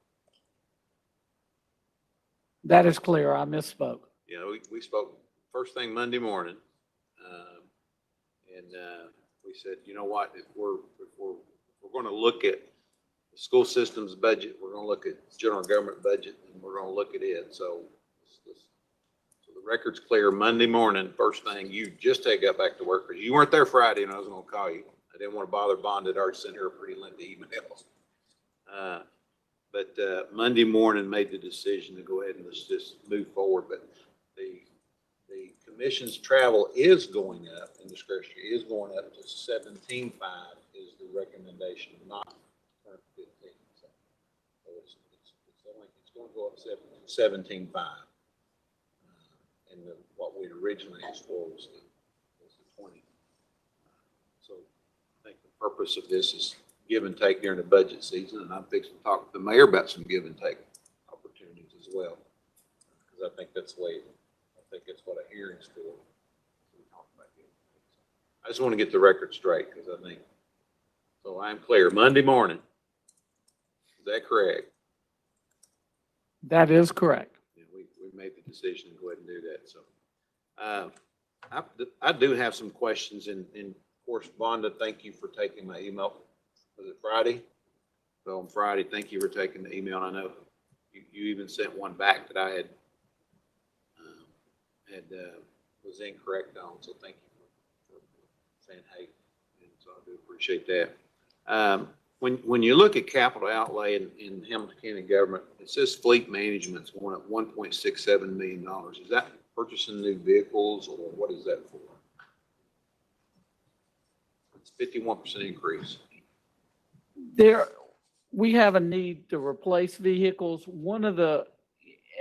That is clear. I misspoke. You know, we spoke first thing Monday morning. And we said, you know what, if we're going to look at the school system's budget, we're going to look at general government budget, and we're going to look at it. So the record's clear. Monday morning, first thing, you just got back to work because you weren't there Friday, and I was going to call you. I didn't want to bother Bond. I'd already sent her a pretty lengthy email. But Monday morning made the decision to go ahead and let's just move forward. But the commission's travel is going up, and discretionary is going up to 17.5 is the recommendation, not 15. So it's going to go up 17.5. And what we'd originally asked for was the 20. So I think the purpose of this is give and take during the budget season, and I'm fixing to talk to the mayor about some give and take opportunities as well, because I think that's the way. I think that's what a hearing's for. I just want to get the record straight because I think, so I'm clear. Monday morning, is that correct? That is correct. Yeah, we made the decision to go ahead and do that. So I do have some questions, and of course, Vonda, thank you for taking my email. Was it Friday? So on Friday, thank you for taking the email. I know you even sent one back that I had was incorrect on, so thank you for saying hey, and so I do appreciate that. When you look at capital outlay in Hamilton County government, it says fleet management's going up $1.67 million. Is that purchasing new vehicles, or what is that for? It's 51% increase. We have a need to replace vehicles. One of the,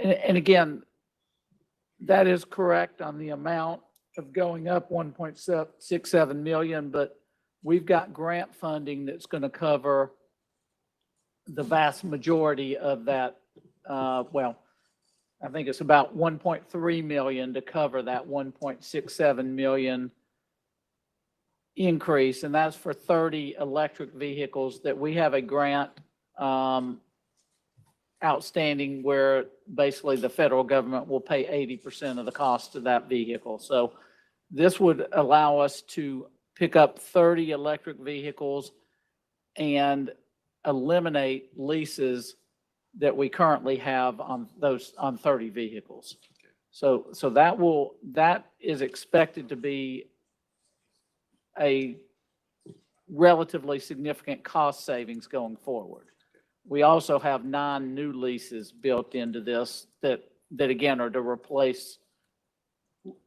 and again, that is correct on the amount of going up 1.67 million, but we've got grant funding that's going to cover the vast majority of that, well, I think it's about 1.3 million to cover that 1.67 million increase, and that's for 30 electric vehicles that we have a grant outstanding where basically the federal government will pay 80% of the cost of that vehicle. So this would allow us to pick up 30 electric vehicles and eliminate leases that we currently have on 30 vehicles. So that is expected to be a relatively significant cost savings going forward. We also have 9 new leases built into this that again are to replace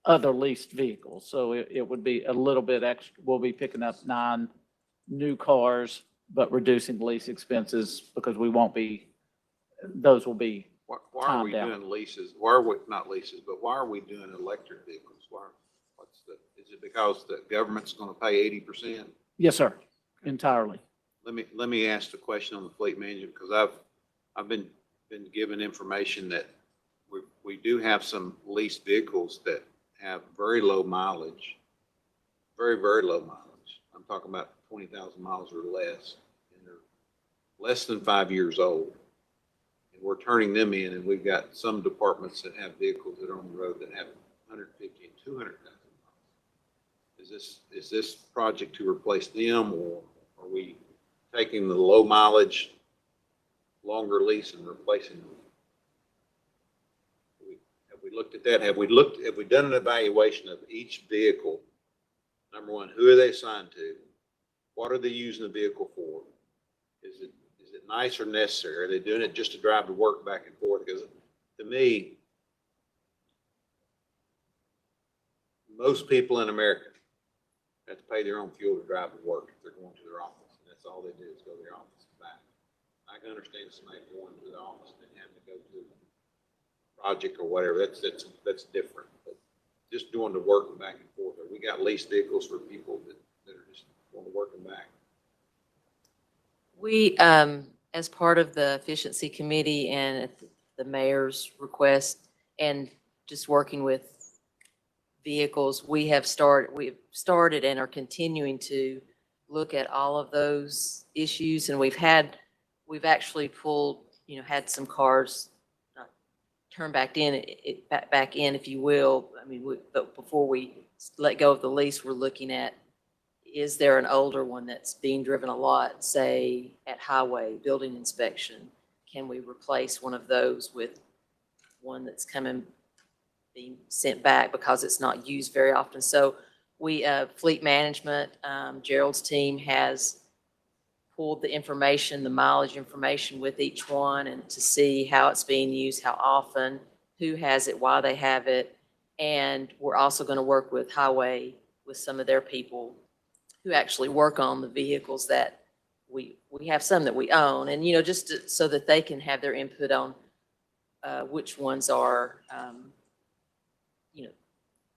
other leased vehicles. So it would be a little bit extra. We'll be picking up 9 new cars, but reducing lease expenses because those will be Why are we down. doing leases? Why are we, not leases, but why are we doing electric vehicles? Is it because the government's going to pay 80%? Yes, sir, entirely. Let me ask the question on the fleet management, because I've been given information that we do have some leased vehicles that have very low mileage, very, very low mileage. I'm talking about 20,000 miles or less, and they're less than 5 years old. And we're turning them in, and we've got some departments that have vehicles that are on the road that have 150 and 200,000 miles. Is this project to replace them, or are we taking the low mileage, longer lease and replacing them? Have we looked at that? Have we done an evaluation of each vehicle? Number one, who are they assigned to? What are they using the vehicle for? Is it nice or necessary? Are they doing it just to drive to work back and forth? Because to me, most people in America have to pay their own fuel to drive to work if they're going to their office. And that's all they do is go to their office and back. I can understand somebody going to the office and having to go to a project or whatever. That's different. But just doing the work and back and forth. We got leased vehicles for people that are just going to work and back. We, as part of the efficiency committee and at the mayor's request and just working with vehicles, we've started and are continuing to look at all of those issues. And we've actually pulled, had some cars turn back in, if you will. I mean, but before we let go of the lease, we're looking at, is there an older one that's being driven a lot, say at highway, building inspection? Can we replace one of those with one that's being sent back because it's not used very often? So we, fleet management, Gerald's team has pulled the information, the mileage information with each one, and to see how it's being used, how often, who has it, why they have it. And we're also going to work with highway, with some of their people who actually work on the vehicles that we have some that we own, and, just so that they can have their input on which ones are,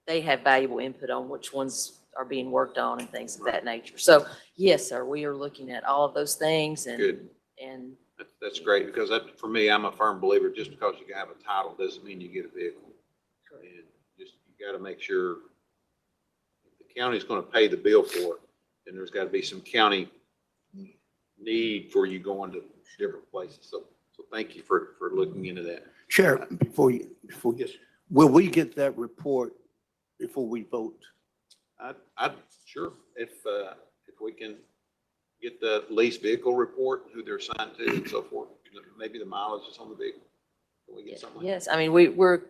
they have valuable input on which ones are being worked on and things of that nature. So yes, sir, we are looking at all of those things. And good. And That's great, because for me, I'm a firm believer, just because you have a title doesn't mean you get a vehicle. And just, you got to make sure if the county's going to pay the bill for it, then there's got to be some county need for you going to different places. So thank you for looking into that. Chair, Yes, will we get that report before we vote? I'd sure, if we can get the lease vehicle report, who they're assigned to and so forth, maybe the mileage is on the vehicle. Can we get something like that? yes, I mean, we're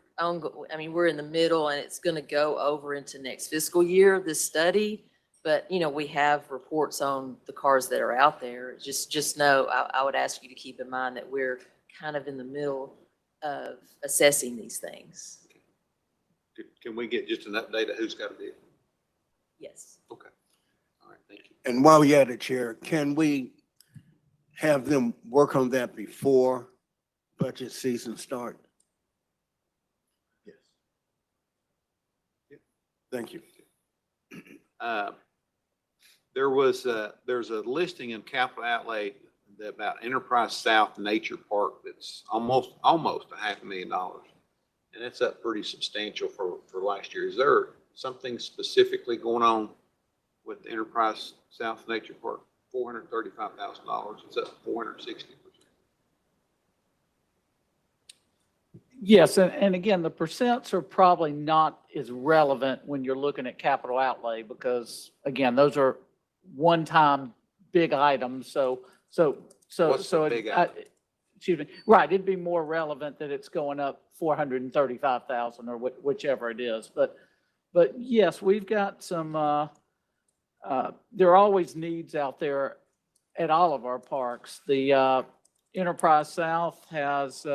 in the middle, and it's going to go over into next fiscal year, this study. But, we have reports on the cars that are out there. Just know, I would ask you to keep in mind that we're kind of in the middle of assessing these things. Can we get just an update of who's got a vehicle? Yes. Okay. All right, thank you. And while we at it, Chair, can we have them work on that before budget season start? Yes. Thank you. There's a listing in capital outlay about Enterprise South Nature Park that's almost $500,000. And it's up pretty substantial for last year. Is there something specifically going on with Enterprise South Nature Park? $435,000. It's up 460%. Yes, and again, the percents are probably not as relevant when you're looking at capital outlay because, again, those are one-time big items. What's the big item? Excuse me, right, it'd be more relevant that it's going up 435,000 or whichever it is. But yes, we've got some, there are always needs out there at all of our parks. The Enterprise South has,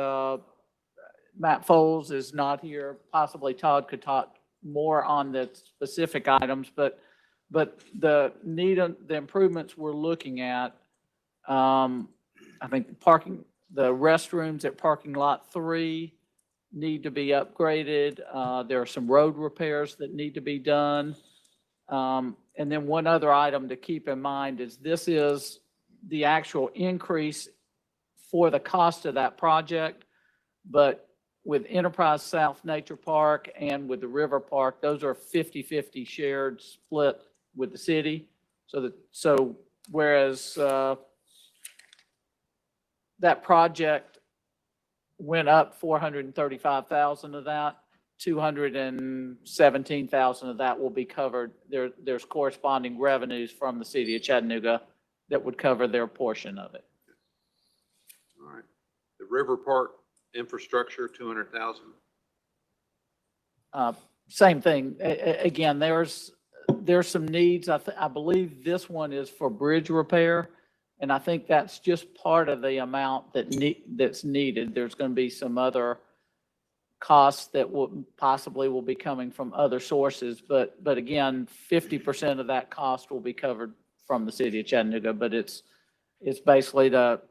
Matt Foles is not here. Possibly Todd could talk more on the specific items, but the improvements we're looking at, I think the restrooms at parking lot 3 need to be upgraded. There are some road repairs that need to be done. And then one other item to keep in mind is this is the actual increase for the cost of that project, but with Enterprise South Nature Park and with the River Park, those are 50-50 shared split with the city. So whereas that project went up 435,000 of that, 217,000 of that will be covered. There's corresponding revenues from the city of Chattanooga that would cover their portion of it. All right. The River Park infrastructure, 200,000. Same thing. Again, there's some needs. I believe this one is for bridge repair, and I think that's just part of the amount that's needed. There's going to be some other costs that will be coming from other sources, but again, 50% of that cost will be covered from the city of Chattanooga. But it's basically to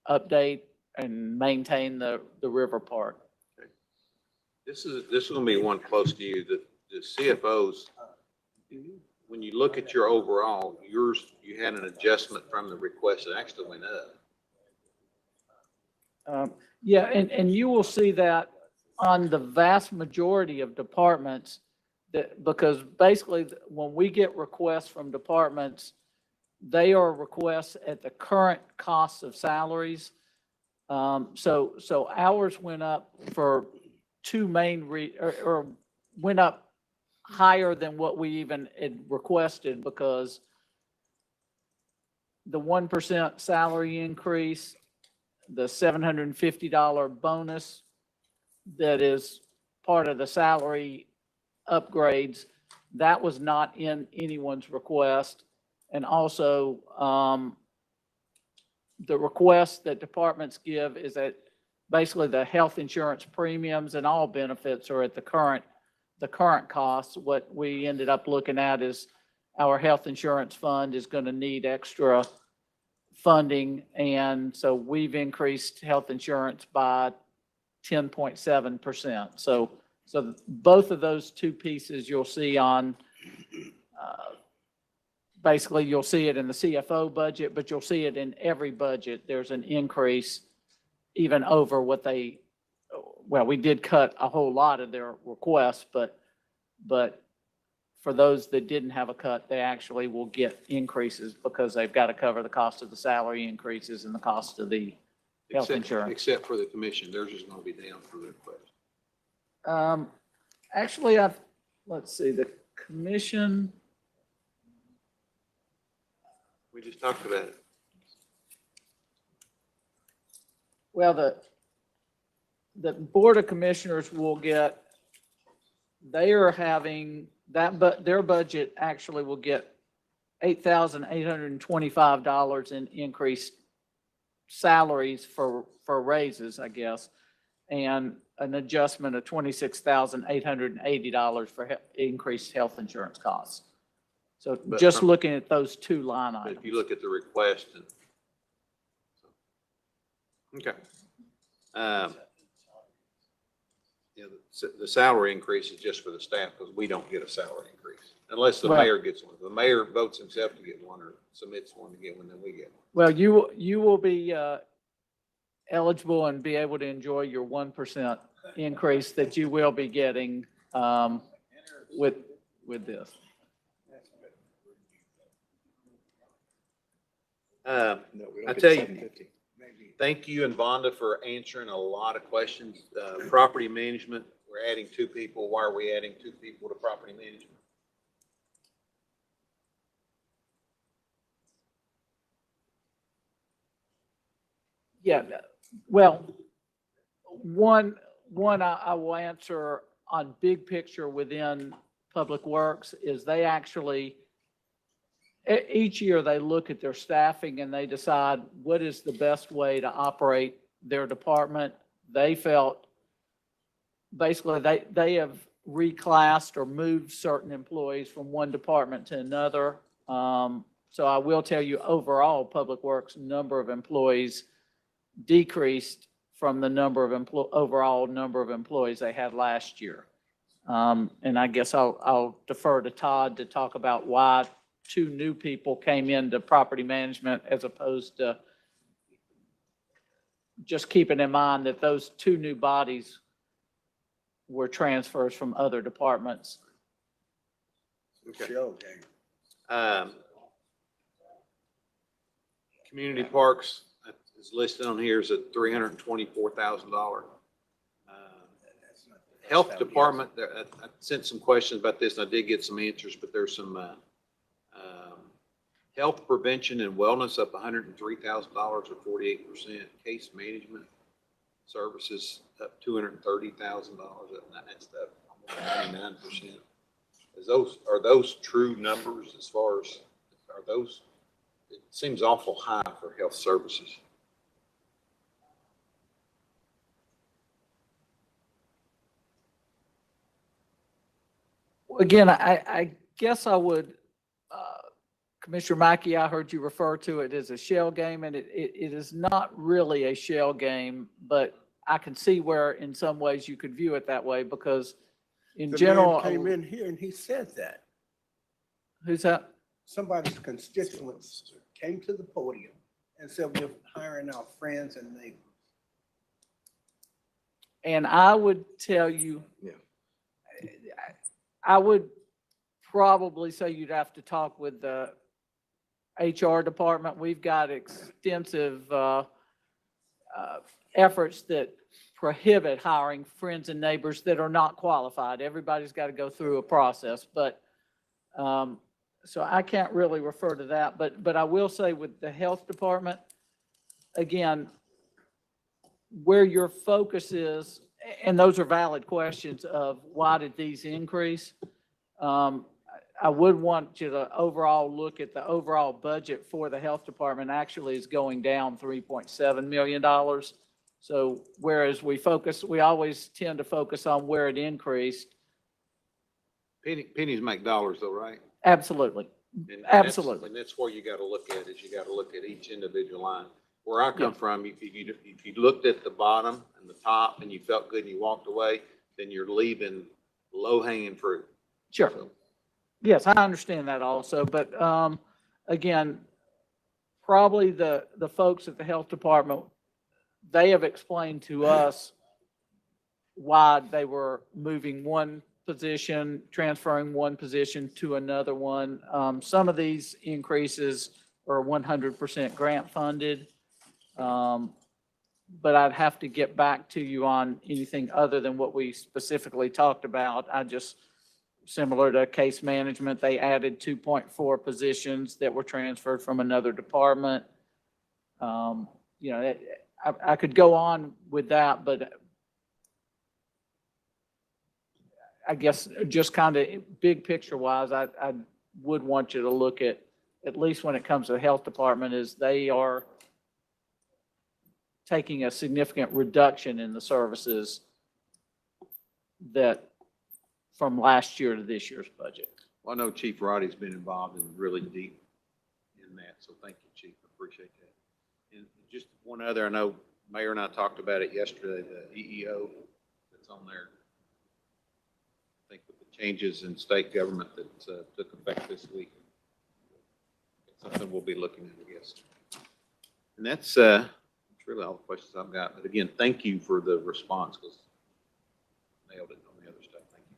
update and maintain the river park. Okay. This is going to be one close to you. The CFOs, when you look at your overall, you had an adjustment from the request that actually went up. Yeah, and you will see that on the vast majority of departments, because basically when we get requests from departments, they are requests at the current costs of salaries. So ours went up for two main or went up higher than what we even had requested, because the 1% salary increase, the $750 bonus that is part of the salary upgrades, that was not in anyone's request. And also, the request that departments give is that basically the health insurance premiums and all benefits are at the current costs. What we ended up looking at is our health insurance fund is going to need extra funding. And so we've increased health insurance by 10.7%. So both of those two pieces you'll see on, basically you'll see it in the CFO budget, but you'll see it in every budget. There's an increase even over what we did cut a whole lot of their requests, but for those that didn't have a cut, they actually will get increases because they've got to cover the cost of the salary increases and the cost of the health insurance. Except for the commission, theirs is going to be down for the request. Actually, let's see, the commission. We just talked about it. Well, the Board of Commissioners will get, they are having that, but their budget actually will get $8,825 in increased salaries for raises, I guess, and an adjustment of $26,880 for increased health insurance costs. So just looking at those two line items. If you look at the request and, okay. Yeah, the salary increase is just for the staff because we don't get a salary increase. unless the Well- mayor gets one. The mayor votes himself to get one or submits one to get one, then we get one. Well, you will be eligible and be able to enjoy your 1% increase that you will be getting with this. I tell you, thank you and Vonda for answering a lot of questions. Property management, we're adding 2 people. Why are we adding 2 people to property management? Yeah, well, one I will answer on big picture within Public Works is they actually, each year they look at their staffing and they decide what is the best way to operate their department. They felt, basically, they have reclassed or moved certain employees from one department to another. So I will tell you, overall, Public Works number of employees decreased from the number of overall number of employees they had last year. And I guess I'll defer to Todd to talk about why 2 new people came into property management as opposed to just keeping in mind that those 2 new bodies were transfers from other departments. Shell game. Community parks is listed on here as a $324,000. Health department, I sent some questions about this and I did get some answers, but there's some health prevention and wellness up $103,000 or 48%. Case management services up $230,000. That's up almost 99%. Are those true numbers as far as, are those, it seems awful high for health services. Again, I guess I would, Commissioner Mackey, I heard you refer to it as a shell game, and it is not really a shell game, but I can see where in some ways you could view it that way because in general. The man came in here and he said that. Who's that? Somebody's constituents came to the podium and said, we're hiring our friends and neighbors. And I would tell you, I would probably say you'd have to talk with the HR department. We've got extensive efforts that prohibit hiring friends and neighbors that are not qualified. Everybody's got to go through a process, but so I can't really refer to that. But I will say with the health department, again, where your focus is, and those are valid questions of why did these increase? I would want you to overall look at the overall budget for the health department actually is going down $3.7 million. So whereas we always tend to focus on where it increased. Pennies make dollars though, right? Absolutely. And Absolutely. And that's where you got to look at is you got to look at each individual line. Where I come from, if you looked at the bottom and the top and you felt good and you walked away, then you're leaving low hanging fruit. Sure. So, Yes, I understand that also, but again, probably the folks at the health department, they have explained to us why they were moving one position, transferring one position to another one. Some of these increases are 100% grant funded. But I'd have to get back to you on anything other than what we specifically talked about. Similar to case management, they added 2.4 positions that were transferred from another department. I could go on with that, but I guess just kind of big picture wise, I would want you to look at least when it comes to the health department, is they are taking a significant reduction in the services that from last year to this year's budget. Well, I know Chief Roddy's been involved in really deep in that, so thank you, Chief. I appreciate that. And just one other, I know Mayor and I talked about it yesterday, the EEO that's on there. I think with the changes in state government that took effect this week. Something we'll be looking at, I guess. And that's really all the questions I've got. But again, thank you for the response, because nailed it on the other stuff. Thank you.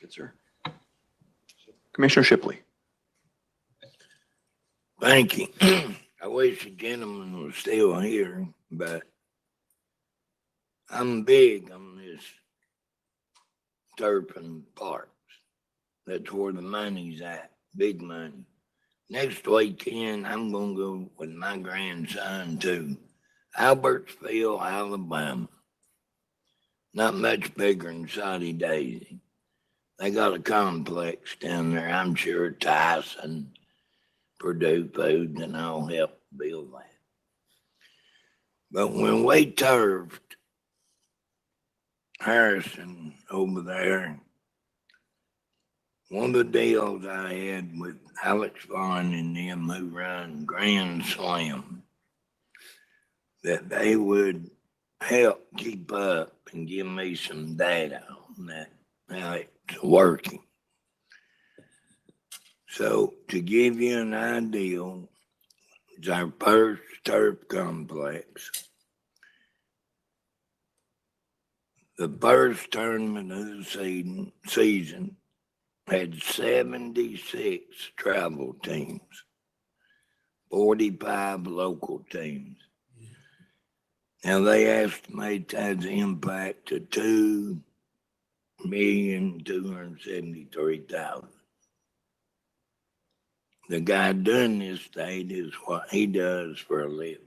Good, sir. Commissioner Shipley. Thank you. I wish the gentleman was still here, but I'm big on this Turpin Parks. That's where the money's at, big money. Next weekend, I'm gonna go with my grandson to Albertsville, Alabama. Not much bigger than Saudi Daisy. They got a complex down there. I'm sure Tyson, Purdue Foods, and I'll help build that. But when we turfed Harrison over there, one of the deals I had with Alex Vaughn and them who run Grand Slam, that they would help keep up and give me some data on that, how it's working. So to give you an idea, it's our first turf complex. The first tournament of the season had 76 travel teams, 45 local teams. Now they estimate that's the impact of 2,273,000. The guy doing this state is what he does for a living.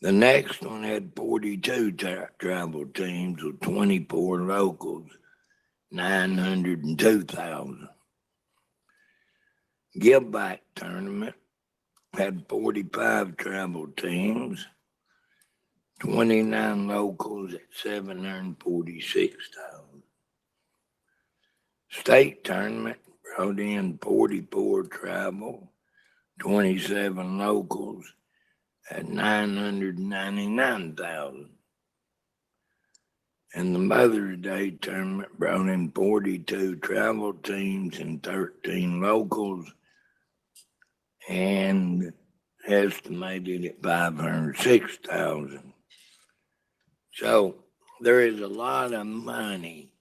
The next one had 42 travel teams with 24 locals, 902,000. Give Back tournament had 45 travel teams, 29 locals at 746,000. State tournament brought in 44 travel, 27 locals at 999,000. And the Mother's Day tournament brought in 42 travel teams and 13 locals and estimated at 506,000. So there is a lot of money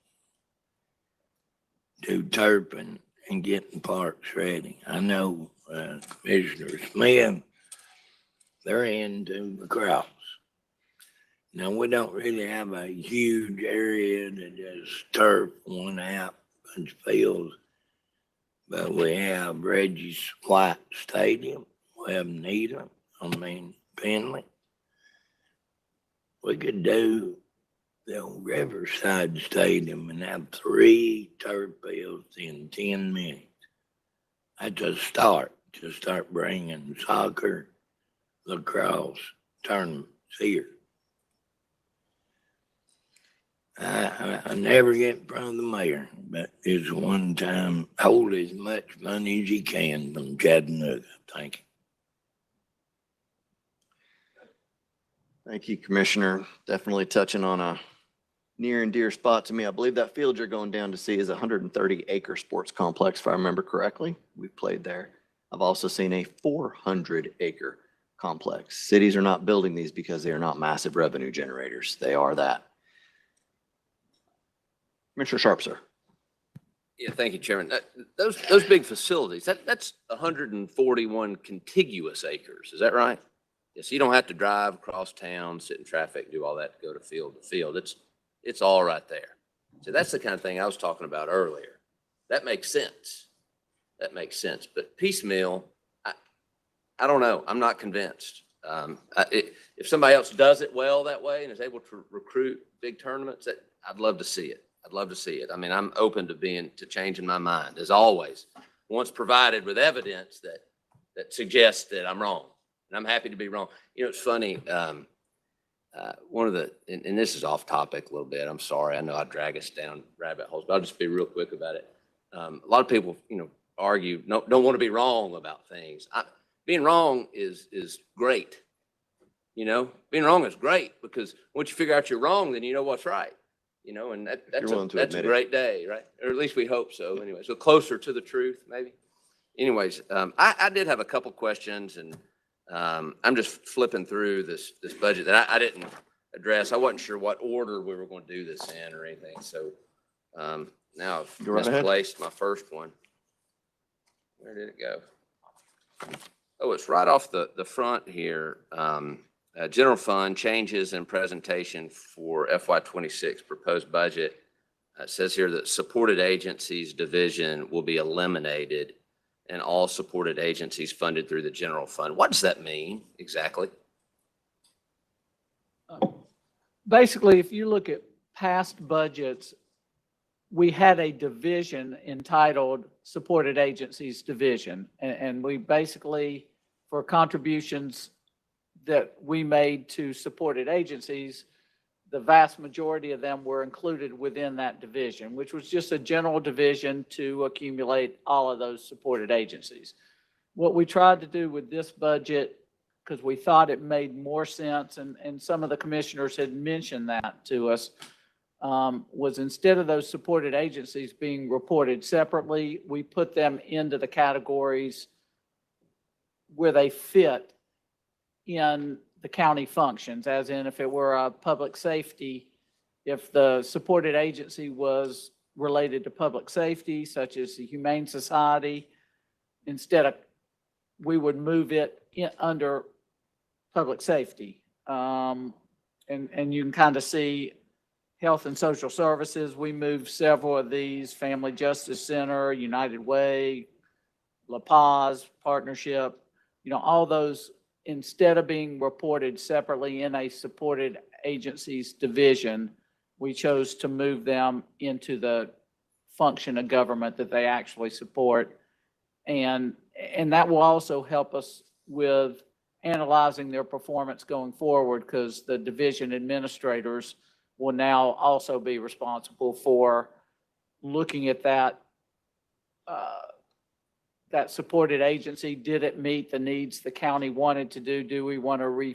to Turpin and getting parks ready. I know Commissioner Smith, they're into the crops. Now, we don't really have a huge area to just turf one out, bunch of fields, but we have Reggie's White Stadium, we have Penley. We could do the old Riverside Stadium and have 3 turf fields in 10 minutes. That's a start to start bringing soccer, lacrosse tournaments here. I never get in front of the mayor, but it's one time hold as much money as you can from Chattanooga. Thank you. Thank you, Commissioner. Definitely touching on a near and dear spot to me. I believe that field you're going down to see is a 130-acre sports complex, if I remember correctly. We've played there. I've also seen a 400-acre complex. Cities are not building these because they are not massive revenue generators. They are that. Commissioner Sharp, sir. Yeah, thank you, Chairman. Those big facilities, that's 141 contiguous acres. Is that right? Yes, you don't have to drive across town, sit in traffic, do all that to go to field to field. It's all right there. So that's the kind of thing I was talking about earlier. That makes sense. That makes sense. But piecemeal, I don't know. I'm not convinced. If somebody else does it well that way and is able to recruit big tournaments, I'd love to see it. I'd love to see it. I mean, I'm open to changing my mind, as always, once provided with evidence that suggests that I'm wrong. And I'm happy to be wrong. You know, it's funny. One of the, and this is off topic a little bit. I'm sorry. I know I drag us down rabbit holes, but I'll just be real quick about it. A lot of people, argue, don't want to be wrong about things. Being wrong is great. Being wrong is great because once you figure out you're wrong, then you know what's right. you know, and you're that's willing to that's a admit it. great day, right? Or at least we hope so anyway. So closer to the truth, maybe. Anyways, I did have a couple questions, and I'm just flipping through this budget that I didn't address. I wasn't sure what order we were going to do this in or anything. So now I've Go right ahead. misplaced my first one. Where did it go? Oh, it's right off the front here. General fund changes in presentation for FY26 proposed budget. It says here that supported agencies division will be eliminated and all supported agencies funded through the general fund. What does that mean exactly? Basically, if you look at past budgets, we had a division entitled Supported Agencies Division. And we basically, for contributions that we made to supported agencies, the vast majority of them were included within that division, which was just a general division to accumulate all of those supported agencies. What we tried to do with this budget, because we thought it made more sense, and some of the commissioners had mentioned that to us, was instead of those supported agencies being reported separately, we put them into the categories where they fit in the county functions, as in if it were a public safety, if the supported agency was related to public safety, such as the Humane Society, instead of, we would move it under public safety. And you can kind of see Health and Social Services, we moved several of these, Family Justice Center, United Way, La Paz Partnership, you know, all those, instead of being reported separately in a supported agencies division, we chose to move them into the function of government that they actually support. And that will also help us with analyzing their performance going forward, because the division administrators will now also be responsible for looking at that that supported agency. Did it meet the needs the county wanted to do? Do we want to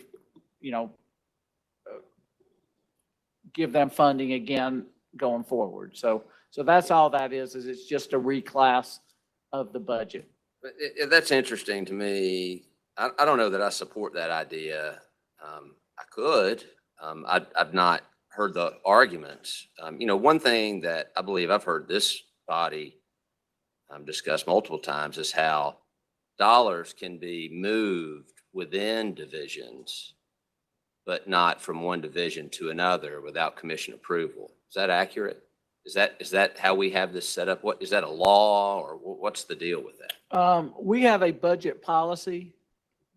give them funding again going forward? So that's all that is it's just a reclass of the budget. That's interesting to me. I don't know that I support that idea. I could. I've not heard the arguments. You know, one thing that I believe I've heard this body discussed multiple times is how dollars can be moved within divisions, but not from one division to another without commission approval. Is that accurate? Is that how we have this set up? What is that, a law, or what's the deal with that? We have a budget policy,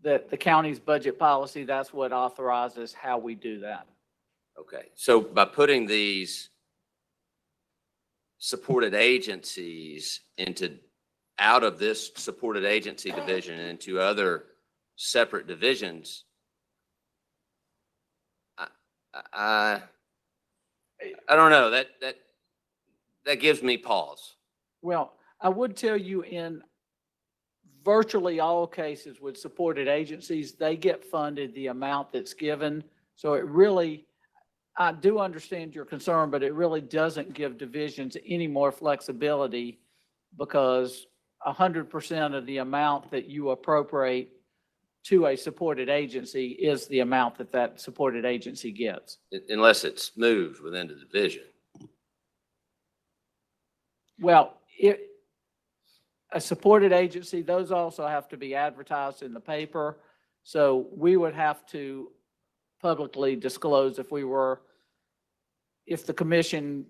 that the county's budget policy, that's what authorizes how we do that. Okay, so by putting these supported agencies out of this supported agency division and into other separate divisions, I don't know, that gives me pause. Well, I would tell you in virtually all cases with supported agencies, they get funded the amount that's given. So it really, I do understand your concern, but it really doesn't give divisions any more flexibility, because 100% of the amount that you appropriate to a supported agency is the amount that supported agency gets. Unless it's moved within the division. Well, a supported agency, those also have to be advertised in the paper. So we would have to publicly disclose if the commission,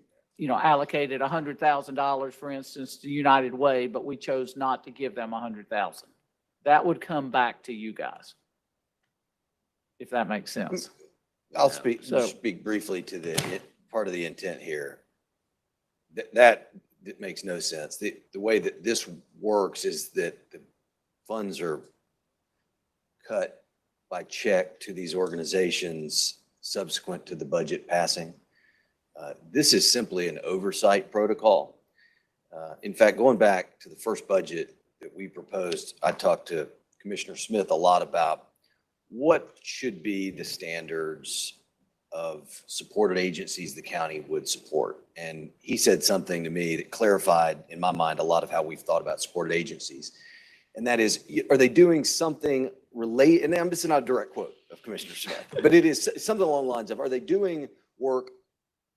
allocated $100,000, for instance, to United Way, but we chose not to give them $100,000. That would come back to you guys, if that makes sense. I'll So- speak briefly to the part of the intent here. That makes no sense. The way that this works is that the funds are cut by check to these organizations subsequent to the budget passing. This is simply an oversight protocol. In fact, going back to the first budget that we proposed, I talked to Commissioner Smith a lot about what should be the standards of supported agencies the county would support. And he said something to me that clarified in my mind a lot of how we've thought about supported agencies. And that is, are they doing something related? And this is not a direct quote of Commissioner Smith, but it is something along the lines of, are they doing work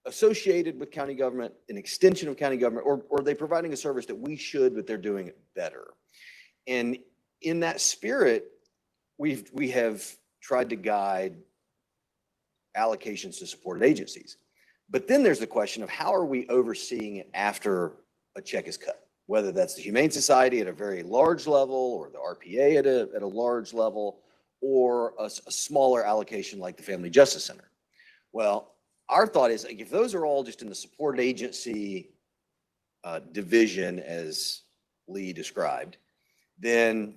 associated with county government, an extension of county government, or are they providing a service that we should, but they're doing it better? And in that spirit, we have tried to guide allocations to supported agencies. But then there's the question of how are we overseeing it after a check is cut? Whether that's the Humane Society at a very large level, or the RPA at a large level, or a smaller allocation like the Family Justice Center. Well, our thought is, like, if those are all just in the supported agency division, as Lee described, then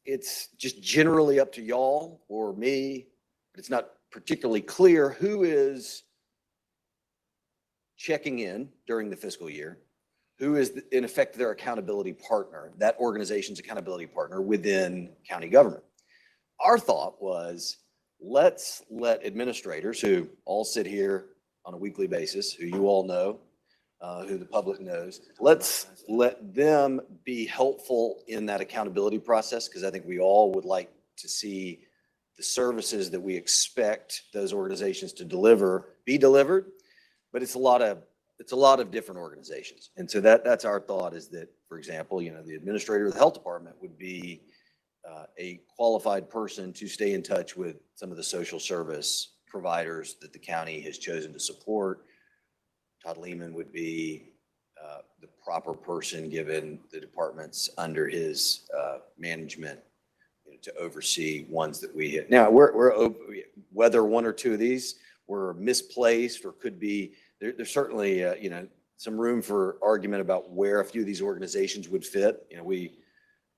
it's just generally up to y'all or me, but it's not particularly clear who is checking in during the fiscal year, who is in effect their accountability partner, that organization's accountability partner within county government. Our thought was, let's let administrators who all sit here on a weekly basis, who you all know, who the public knows, let's let them be helpful in that accountability process, because I think we all would like to see the services that we expect those organizations to deliver be delivered, but it's a lot of different organizations. And so that's our thought, is that, for example, the administrator of the health department would be a qualified person to stay in touch with some of the social service providers that the county has chosen to support. Todd Lehman would be the proper person, given the departments under his management, to oversee ones that we hit. Now, whether one or two of these were misplaced or could be, there's certainly some room for argument about where a few of these organizations would fit. We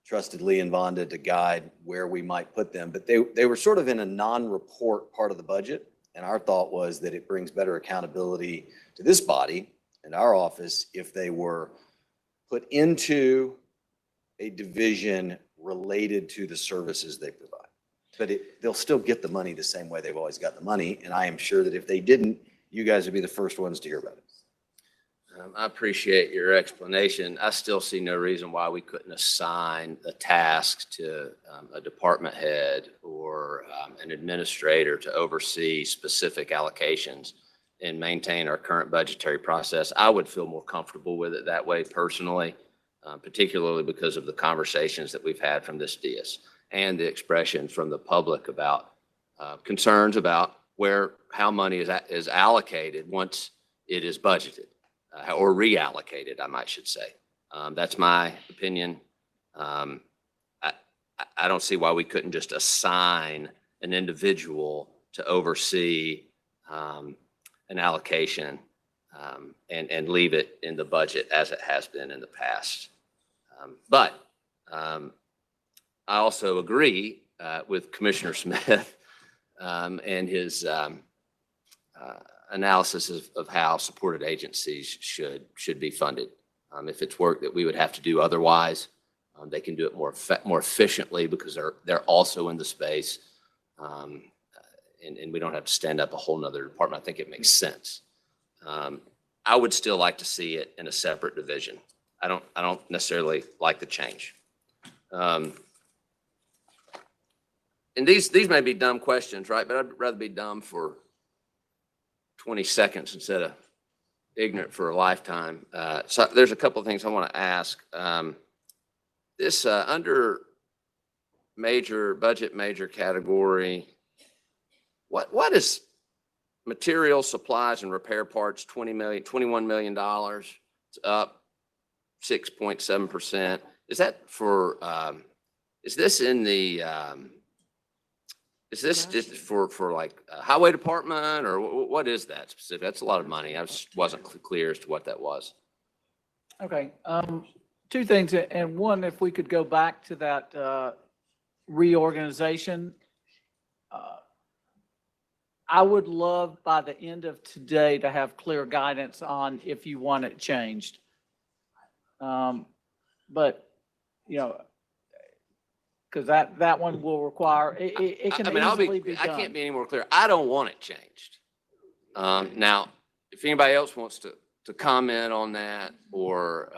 trusted Lee and Vonda to guide where we might put them, but they were sort of in a non-report part of the budget. And our thought was that it brings better accountability to this body and our office if they were put into a division related to the services they provide. But they'll still get the money the same way they've always got the money. And I am sure that if they didn't, you guys would be the first ones to hear about it. I appreciate your explanation. I still see no reason why we couldn't assign a task to a department head or an administrator to oversee specific allocations and maintain our current budgetary process. I would feel more comfortable with it that way personally, particularly because of the conversations that we've had from this dais and the expression from the public about concerns about how money is allocated once it is budgeted. Or reallocated, I should say. That's my opinion. I don't see why we couldn't just assign an individual to oversee an allocation and leave it in the budget as it has been in the past. But I also agree with Commissioner Smith and his analysis of how supported agencies should be funded. If it's work that we would have to do otherwise, they can do it more efficiently because they're also in the space, and we don't have to stand up a whole nother department. I think it makes sense. I would still like to see it in a separate division. I don't necessarily like the change. And these may be dumb questions, right? But I'd rather be dumb for 20 seconds instead of ignorant for a lifetime. So there's a couple of things I want to ask. This under major category, what is material, supplies, and repair parts? $21 million. It's up 6.7%. Is that for? Is this in the? Is this just for like a highway department, or what is that specific? That's a lot of money. I just wasn't clear as to what that was. Okay, two things, and one, if we could go back to that reorganization. I would love by the end of today to have clear guidance on if you want it changed. But, because because that one will require, it can I mean, easily be I done. can't be any more clear. I don't want it changed. Now, if anybody else wants to comment on that or,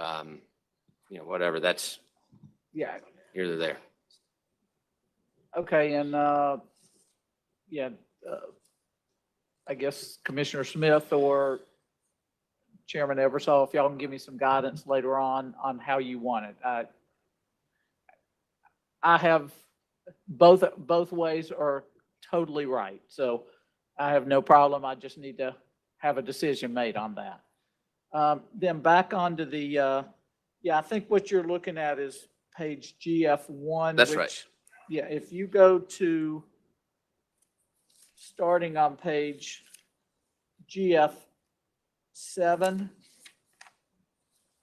whatever, that's Yeah, here or there. okay, and, I guess Commissioner Smith or Chairman Eversole, if y'all can give me some guidance later on how you want it. I have, both ways are totally right, so I have no problem. I just need to have a decision made on that. Then back onto the, I think what you're looking at is page GF1. That's right. Yeah, if you go to, starting on page GF7,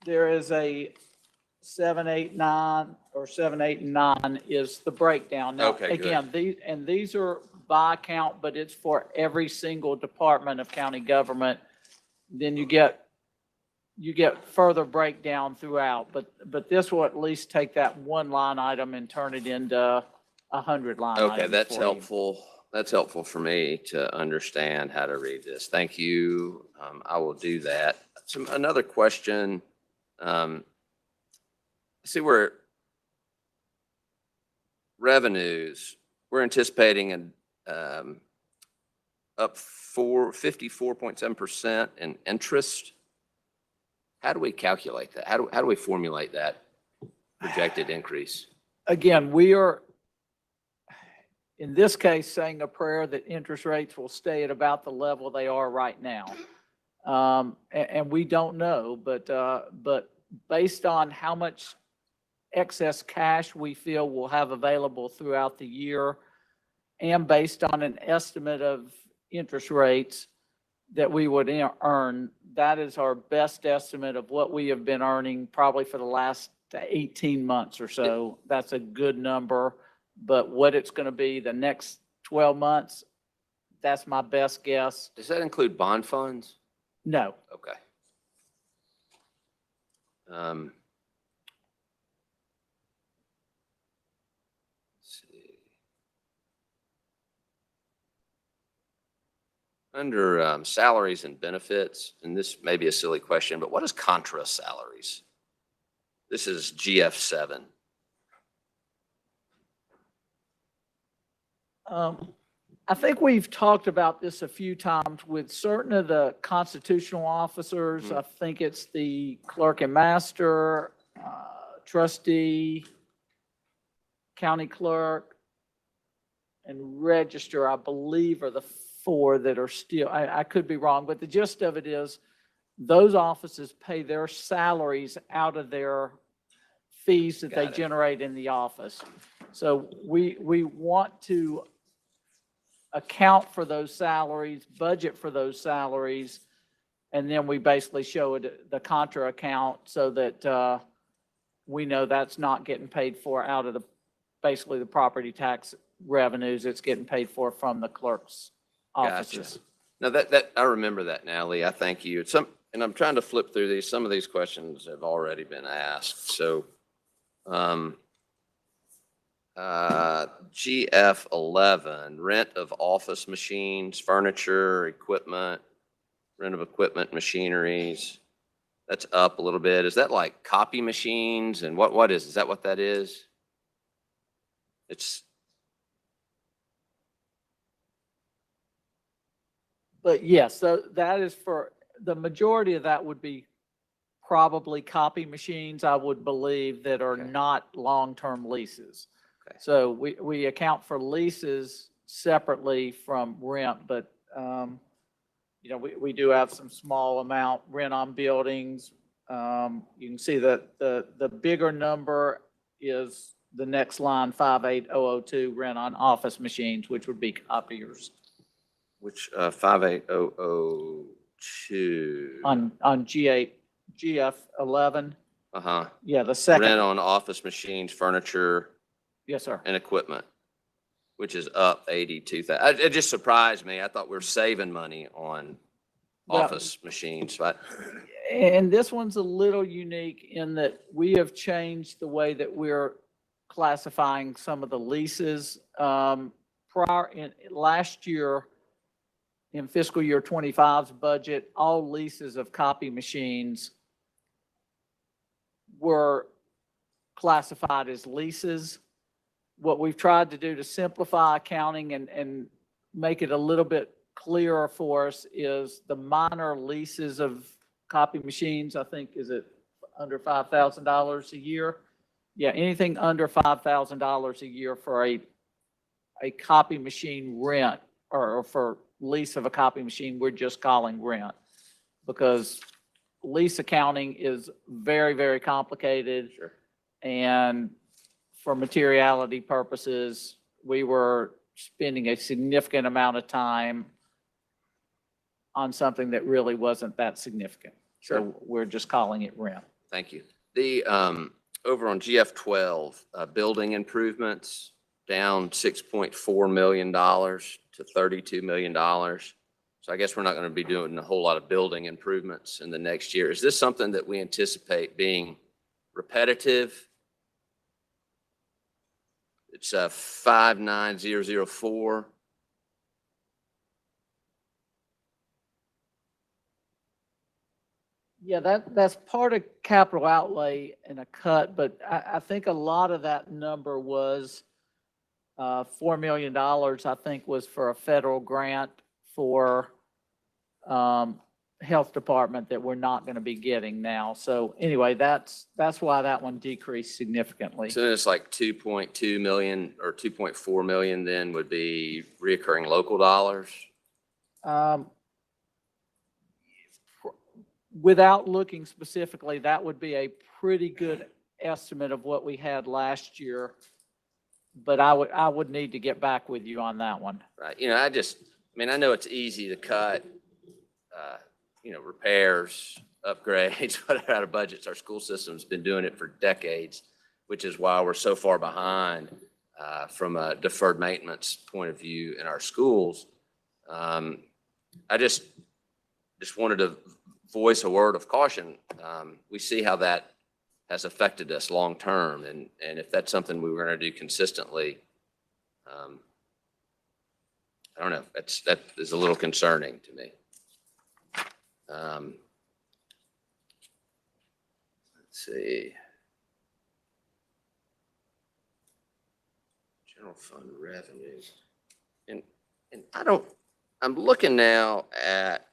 there is a 7, 8, 9, or 7, 8, and 9 is the breakdown. Now, Okay, good. again, these are by account, but it's for every single department of county government. Then you get further breakdown throughout, but this will at least take that one line item and turn it into 100 line items. Okay, that's for you. helpful. That's helpful for me to understand how to read this. Thank you. I will do that. Another question. See where revenues, we're anticipating up 54.7% in interest. How do we calculate that? How do we formulate that projected increase? Again, we are, in this case, saying a prayer that interest rates will stay at about the level they are right now. And we don't know, but based on how much excess cash we feel we'll have available throughout the year, and based on an estimate of interest rates that we would earn, that is our best estimate of what we have been earning probably for the last 18 months or so. That's a good number, but what it's going to be the next 12 months, that's my best guess. Does that include bond funds? No. Okay. Let's see. Under salaries and benefits, and this may be a silly question, but what is contra salaries? This is GF7. I think we've talked about this a few times with certain of the constitutional officers. I think it's the clerk and master, trustee, county clerk, and register, I believe, are the four that are still, I could be wrong, but the gist of it is those offices pay their salaries out of their fees that they Got it. generate in the office. So we want to account for those salaries, budget for those salaries, and then we basically show it the contra account so that we know that's not getting paid for out of basically the property tax revenues. It's getting paid for from the clerk's offices. Now that I remember that now, Lee. I thank you. And I'm trying to flip through these. Some of these questions have already been asked. So, GF11, rent of office machines, furniture, equipment, rent of equipment, machineries. That's up a little bit. Is that like copy machines? And what is that what that is? But yes, so that is for, the majority of that would be probably copy machines, I would believe, that are Okay. not long-term leases. Okay. So we account for leases separately from rent, but, we do have some small amount rent on buildings. You can see that the bigger number is the next line, 58002, rent on office machines, which would be copiers. Which 58002. On GF11, Uh-huh. yeah, the Rent second, on office machines, furniture, yes, sir. and equipment, which is up 82,000. It just surprised me. I thought we were saving money on Well- office machines, but And this one's a little unique in that we have changed the way that we're classifying some of the leases. Last year, in fiscal year 25's budget, all leases of copy machines were classified as leases. What we've tried to do to simplify accounting and make it a little bit clearer for us is the minor leases of copy machines, I think, is it under $5,000 a year? Yeah, anything under $5,000 a year for a copy machine rent or for lease of a copy machine, we're just calling rent. Because lease accounting is very, very complicated. Sure. And for materiality purposes, we were spending a significant amount of time on something that really wasn't that significant. Sure. So we're just calling it rent. Thank you. The, over on GF 12, building improvements, down $6.4 million to $32 million. So I guess we're not going to be doing a whole lot of building improvements in the next year. Is this something that we anticipate being repetitive? It's 59004. Yeah, that's part of capital outlay and a cut, but I think a lot of that number was $4 million, I think, was for a federal grant for health department that we're not going to be getting now. So anyway, that's why that one decreased significantly. So then it's like 2.2 million or 2.4 million then would be reoccurring local dollars? Without looking specifically, that would be a pretty good estimate of what we had last year. But I would need to get back with you on that one. Right. You know, I mean, I know it's easy to cut, repairs, upgrades, whatever out of budgets. Our school system's been doing it for decades, which is why we're so far behind from a deferred maintenance point of view in our schools. I just wanted to voice a word of caution. We see how that has affected us long-term. And if that's something we were going to do consistently, I don't know, that is a little concerning to me. Let's see. General fund revenue. And I'm looking now at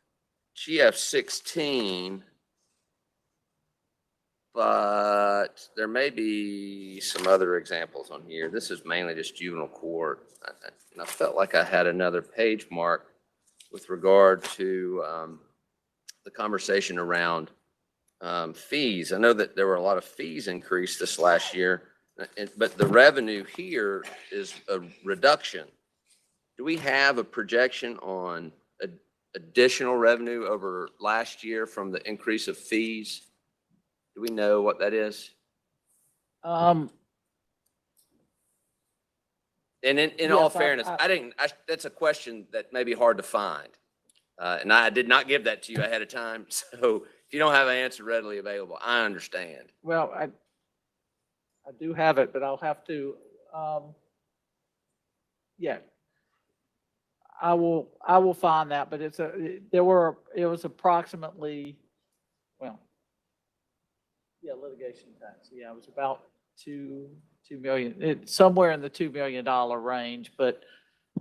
GF 16, but there may be some other examples on here. This is mainly just juvenile court. And I felt like I had another page mark with regard to the conversation around fees. I know that there were a lot of fees increased this last year, but the revenue here is a reduction. Do we have a projection on additional revenue over last year from the increase of fees? Do we know what that is? And in all fairness, that's a question that may be hard to find. And I did not give that to you ahead of time. So if you don't have an answer readily available, I understand. Well, I do have it, but I'll have to, yeah. I will find that, but it was approximately, well, yeah, litigation tax. Yeah, it was about $2 million, somewhere in the $2 million range, but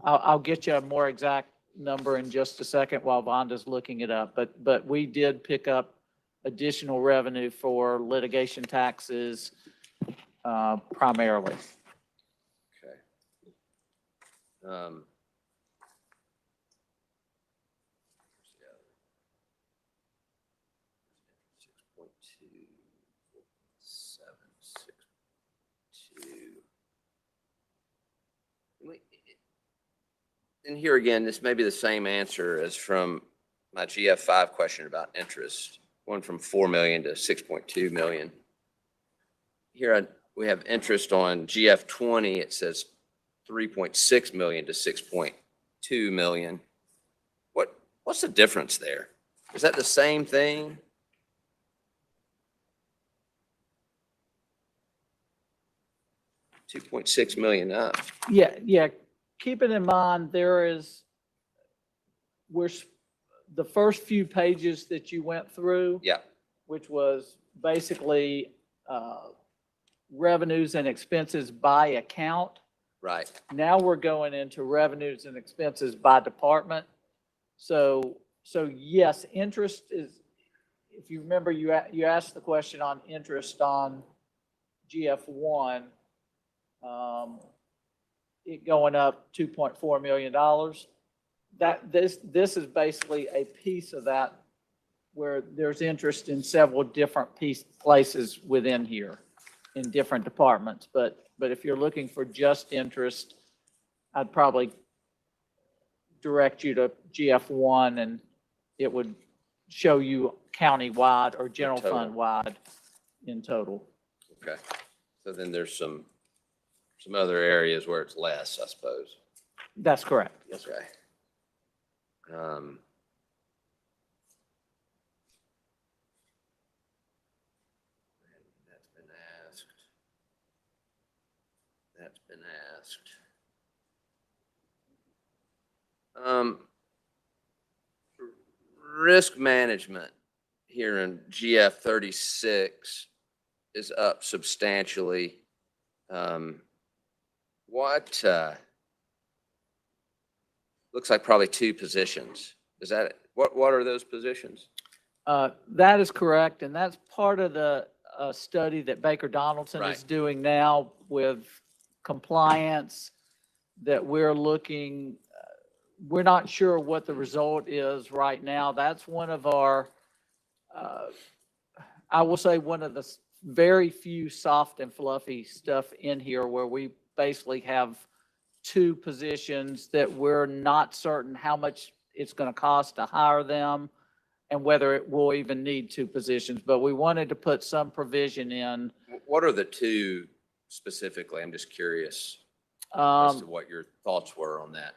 I'll get you a more exact number in just a second while Vonda's looking it up. But we did pick up additional revenue for litigation taxes, primarily. Okay. 6.2. And here again, this may be the same answer as from my GF5 question about interest, one from 4 million to 6.2 million. Here we have interest on GF20. It says 3.6 million to 6.2 million. What's the difference there? Is that the same thing? 2.6 million up. Yeah. Keeping in mind, the first few pages that you went through, Yeah, which was basically revenues and expenses by account. right. Now we're going into revenues and expenses by department. So yes, interest is, if you remember, you asked the question on interest on GF1, it going up $2.4 million. This is basically a piece of that where there's interest in several different places within here in different departments. But if you're looking for just interest, I'd probably direct you to GF1 and it would show you county-wide or general total. fund-wide in total. Okay. So then there's some other areas where it's less, I suppose. That's correct. Yes, sir. Okay. That's been asked. That's been asked. Risk management here in GF 36 is up substantially. Looks like probably 2 positions. Is that, what are those positions? That is correct, and that's part of the study that Baker Donaldson is Right. doing now with compliance, that we're looking, we're not sure what the result is right now. That's one of our, I will say, one of the very few soft and fluffy stuff in here where we basically have 2 positions that we're not certain how much it's going to cost to hire them and whether it will even need 2 positions. But we wanted to put some provision in. What are the 2 specifically? I'm just curious as to what your thoughts were on that.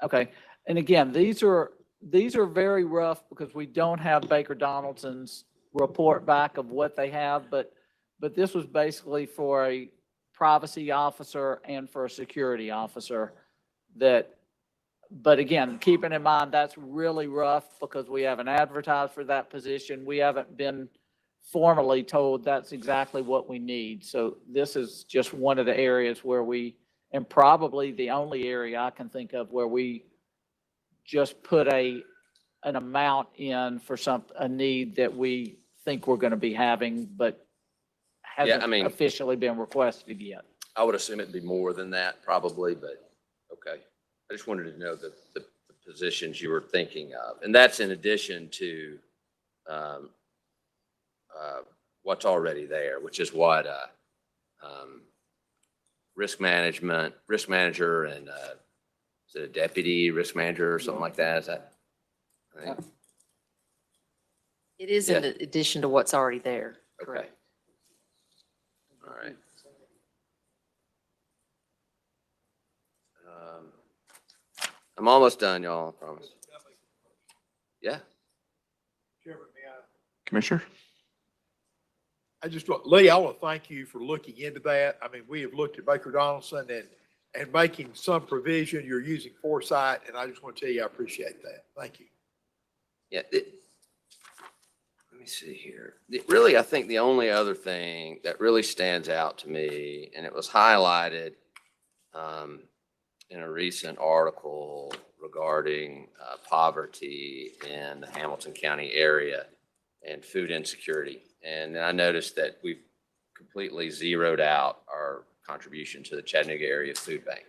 Okay. And again, these are very rough because we don't have Baker Donaldson's report back of what they have, but this was basically for a privacy officer and for a security officer but again, keeping in mind, that's really rough because we haven't advertised for that position. We haven't been formally told that's exactly what we need. So this is just one of the areas where and probably the only area I can think of where we just put an amount in for a need that we think we're going to be having, but hasn't officially been requested yet. I would assume it'd be more than that probably, but okay. I just wanted to know the positions you were thinking of. And that's in addition to what's already there, which is what risk manager, and is it a deputy risk manager or something like that? Is that? I think. It is in addition to what's already there. Okay. Correct. All right. I'm almost done, y'all, I promise. Yeah. Commissioner? Lee, I want to thank you for looking into that. I mean, we have looked at Baker Donaldson and making some provision. You're using foresight, and I just want to tell you, I appreciate that. Thank you. Yeah. Let me see here. Really, I think the only other thing that really stands out to me, and it was highlighted in a recent article regarding poverty in the Hamilton County area and food insecurity. And I noticed that we've completely zeroed out our contribution to the Chattanooga Area Food Bank.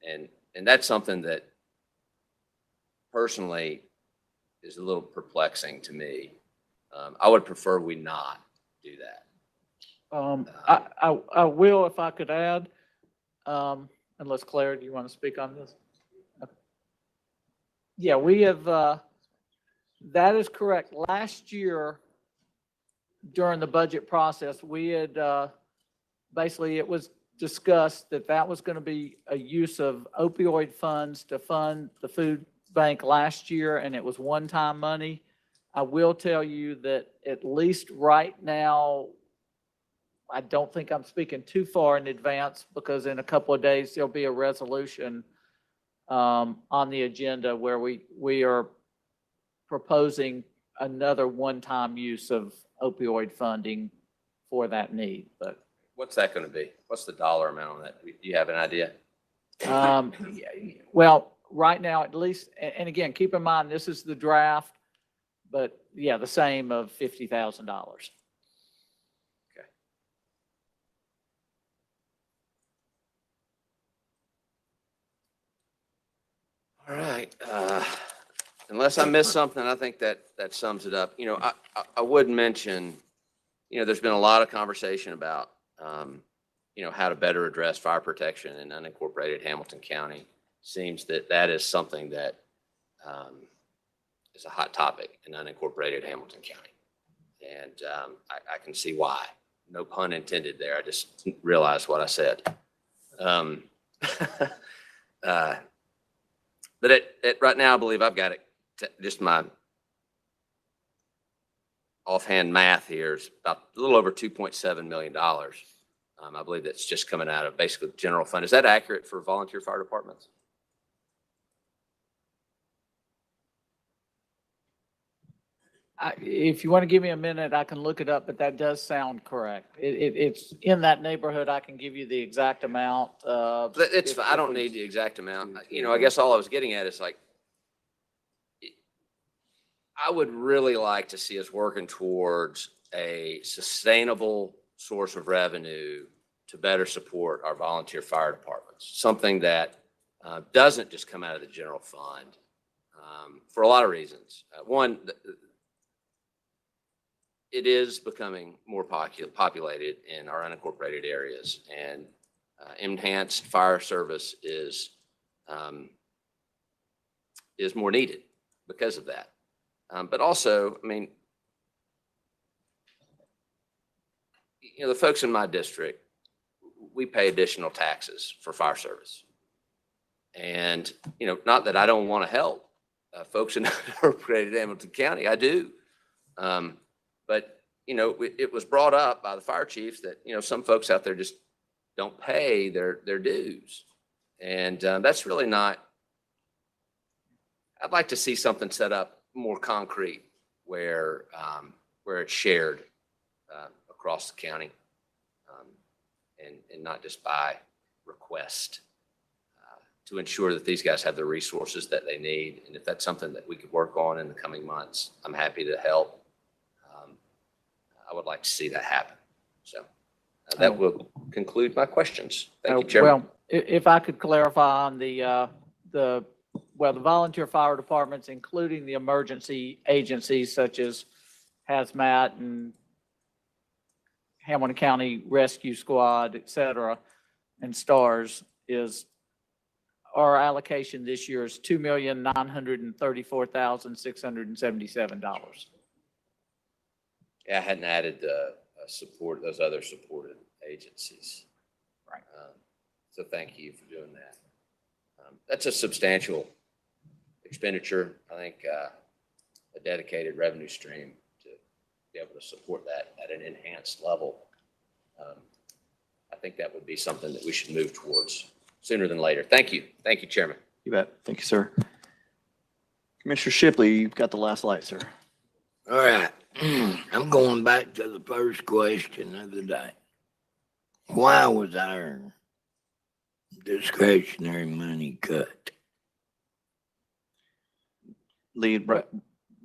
And that's something that personally is a little perplexing to me. I would prefer we not do that. I will, if I could add, unless Claire, do you want to speak on this? Okay. Yeah, we have, that is correct. Last year, during the budget process, we had, basically it was discussed that was going to be a use of opioid funds to fund the food bank last year, and it was one-time money. I will tell you that at least right now, I don't think I'm speaking too far in advance because in a couple of days, there'll be a resolution on the agenda where we are proposing another one-time use of opioid funding for that need, but What's that going to be? What's the dollar amount on that? Do you have an idea? well, right now, at least, and again, keep in mind, this is the draft, but yeah, the same of $50,000. All right. Unless I missed something, I think that sums it up. I would mention, there's been a lot of conversation about, how to better address fire protection in unincorporated Hamilton County. Seems that is something that is a hot topic in unincorporated Hamilton County. And I can see why. No pun intended there. I just realized what I said. But right now, I believe I've got it, just my offhand math here is about a little over $2.7 million. I believe that's just coming out of basically general fund. Is that accurate for volunteer fire departments? If you want to give me a minute, I can look it up, but that does sound correct. It's in that neighborhood. I can give you the exact amount. It's, I don't need the exact amount. I guess all I was getting at is like, I would really like to see us working towards a sustainable source of revenue to better support our volunteer fire departments. Something that doesn't just come out of the general fund for a lot of reasons. One, it is becoming more populated in our unincorporated areas, and enhanced fire service is more needed because of that. But also, I mean, the folks in my district, we pay additional taxes for fire service. And, not that I don't want to help folks in unincorporated Hamilton County, I do. But, it was brought up by the fire chiefs that, some folks out there just don't pay their dues. And that's really not, I'd like to see something set up more concrete where it's shared across the county and not just by request to ensure that these guys have the resources that they need. And if that's something that we could work on in the coming months, I'm happy to help. I would like to see that happen. So that will conclude my questions. Thank you, Chairman. Well, if I could clarify on the volunteer fire departments, including the emergency agencies such as hazmat and Hamilton County Rescue Squad, et cetera, and STARS, our allocation this year is $2,934,677. Yeah, I hadn't added support, those other supported agencies. Right. So thank you for doing that. That's a substantial expenditure. I think a dedicated revenue stream to be able to support that at an enhanced level. I think that would be something that we should move towards sooner than later. Thank you. Thank you, Chairman. You bet. Thank you, sir. Commissioner Shipley, you've got the last light, sir. All right. I'm going back to the first question of the day. Why was our discretionary money cut? Lee, let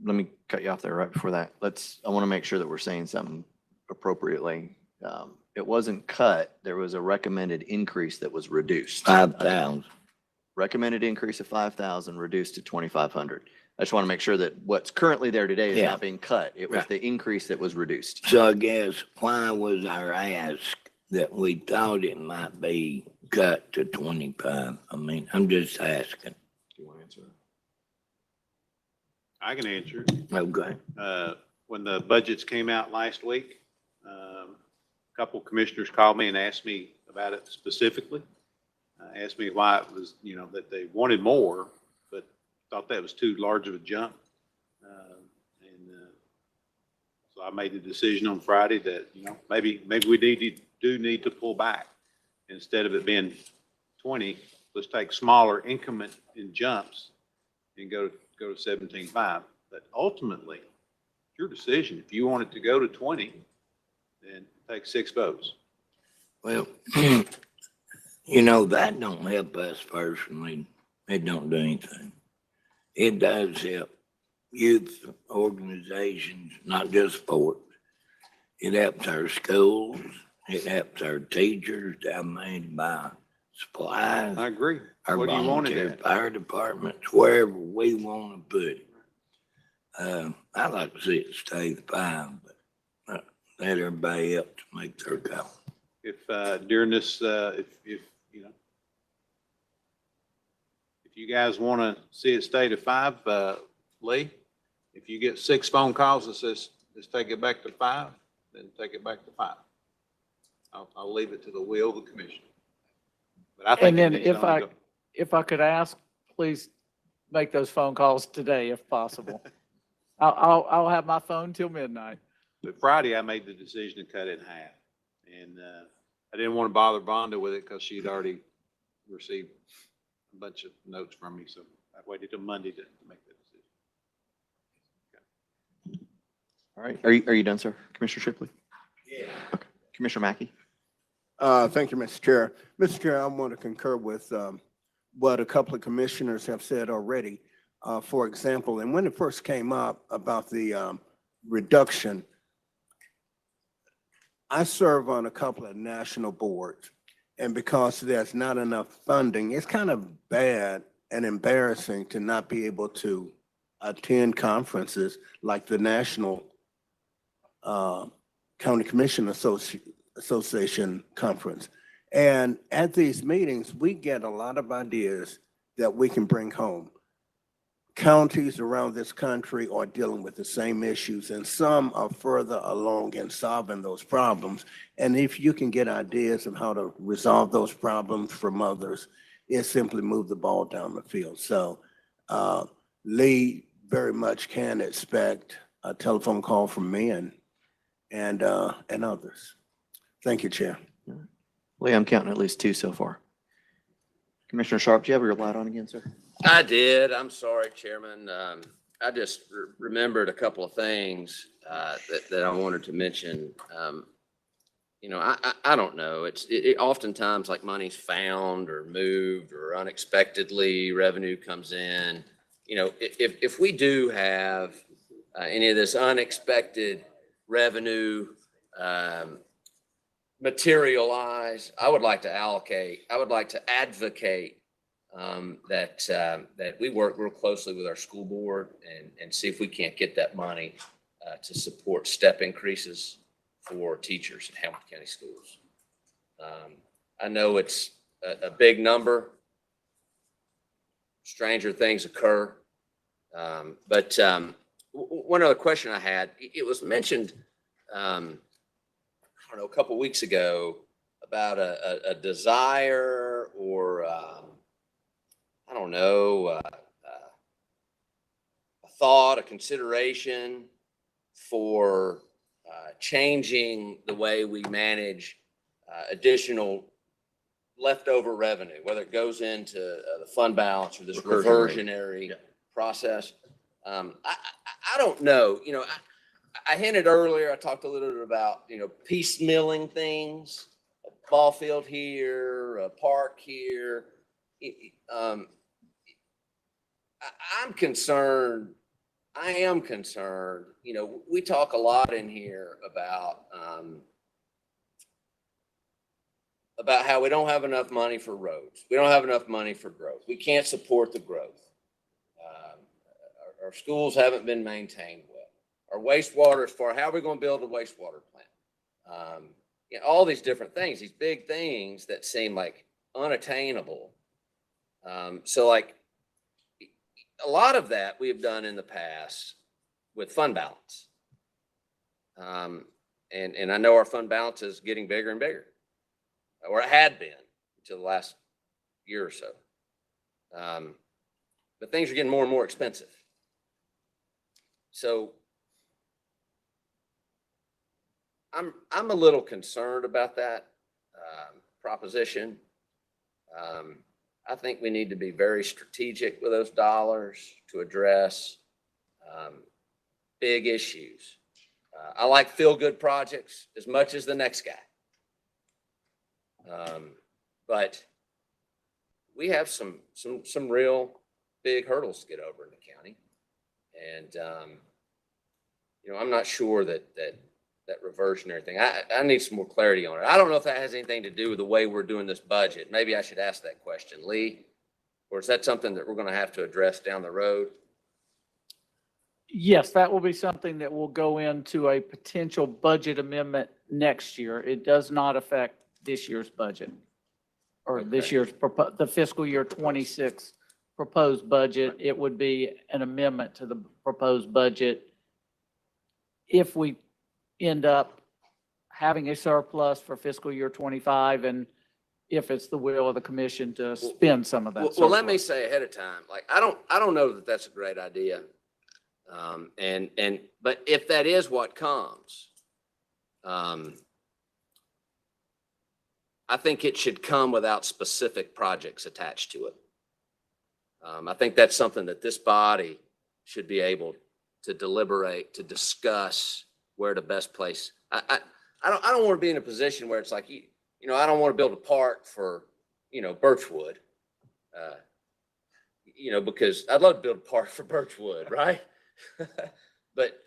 me cut you off there right before that. I want to make sure that we're saying something appropriately. It wasn't cut. There was a recommended increase that was reduced. 5,000. Recommended increase of 5,000, reduced to 2,500. I just want to make sure that what's currently there today is not being cut. It was Right. the increase that was reduced. So I guess why was our ask that we thought it might be cut to 25? I mean, I'm just asking. Do you want to answer that? I can answer. Okay. When the budgets came out last week, a couple commissioners called me and asked me about it specifically. Asked me why it was, that they wanted more, but thought that was too large of a jump. So I made the decision on Friday that, maybe we need to pull back. Instead of it being 20, let's take smaller increment in jumps and go to 17.5. But ultimately, it's your decision. If you want it to go to 20, then take 6 votes. Well, that don't help us personally. It don't do anything. It does help youth organizations, not just sports. It helps our schools. It helps our teachers down there to buy supplies. I agree. Our What do you want it volunteer at? fire departments, wherever we want to put it. I like to see it stay the 5, but let everybody else make their call. If during this, if you guys want to see it stay to 5, Lee, if you get 6 phone calls that says, let's take it back to 5, then take it back to 5. I'll leave it to the will of the commission. But I think And then it needs to only go- if I could ask, please make those phone calls today if possible. I'll have my phone till midnight. But Friday, I made the decision to cut it in half. And I didn't want to bother Vonda with it because she'd already received a bunch of notes from me. So I waited till Monday to make that decision. All right. Are you done, sir? Commissioner Shipley? Yeah. Okay. Commissioner Mackey? Thank you, Mr. Chair. Mr. Chair, I want to concur with what a couple of commissioners have said already. For example, and when it first came up about the reduction, I serve on a couple of national boards, and because there's not enough funding, it's kind of bad and embarrassing to not be able to attend conferences like the National County Commission Association Conference. And at these meetings, we get a lot of ideas that we can bring home. Counties around this country are dealing with the same issues, and some are further along in solving those problems. And if you can get ideas of how to resolve those problems from others, it simply moves the ball down the field. So Lee very much can expect a telephone call from me and others. Thank you, Chair. Lee, I'm counting at least 2 so far. Commissioner Sharp, do you have your light on again, sir? I did. I'm sorry, Chairman. I just remembered a couple of things that I wanted to mention. I don't know. It oftentimes like money's found or moved or unexpectedly revenue comes in. If we do have any of this unexpected revenue materialize, I would like to advocate that we work real closely with our school board and see if we can't get that money to support step increases for teachers in Hamilton County Schools. I know it's a big number. Stranger things occur. But one other question I had, it was mentioned, a couple weeks ago about a desire or a thought, a consideration for changing the way we manage additional leftover revenue, whether it goes into the fund balance or this reversionary process. I don't know. I hinted earlier, I talked a little bit about, piecemealing things, a ball field here, a park here. I'm concerned. I am concerned. We talk a lot in here about how we don't have enough money for roads. We don't have enough money for growth. We can't support the growth. Our schools haven't been maintained well. Our wastewater, how are we going to build a wastewater plant? All these different things, these big things that seem like unattainable. So like a lot of that we've done in the past with fund balance. And I know our fund balance is getting bigger and bigger, or it had been until the last year or so. But things are getting more and more expensive. So I'm a little concerned about that proposition. I think we need to be very strategic with those dollars to address big issues. I like feel-good projects as much as the next guy. But we have some real big hurdles to get over in the county. And, I'm not sure that reversionary thing, I need some more clarity on it. I don't know if that has anything to do with the way we're doing this budget. Maybe I should ask that question, Lee, or is that something that we're going to have to address down the road? Yes, that will be something that will go into a potential budget amendment next year. It does not affect this year's budget or this year's, the fiscal year 26 proposed budget. It would be an amendment to the proposed budget if we end up having a surplus for fiscal year 25 and if it's the will of the commission to spend some of that surplus. Well, let me say ahead of time, like, I don't know that that's a great idea. But if that is what comes, I think it should come without specific projects attached to it. I think that's something that this body should be able to deliberate, to discuss where the best place. I don't want to be in a position where it's like, I don't want to build a park for, Birchwood. Because I'd love to build a park for Birchwood, right? But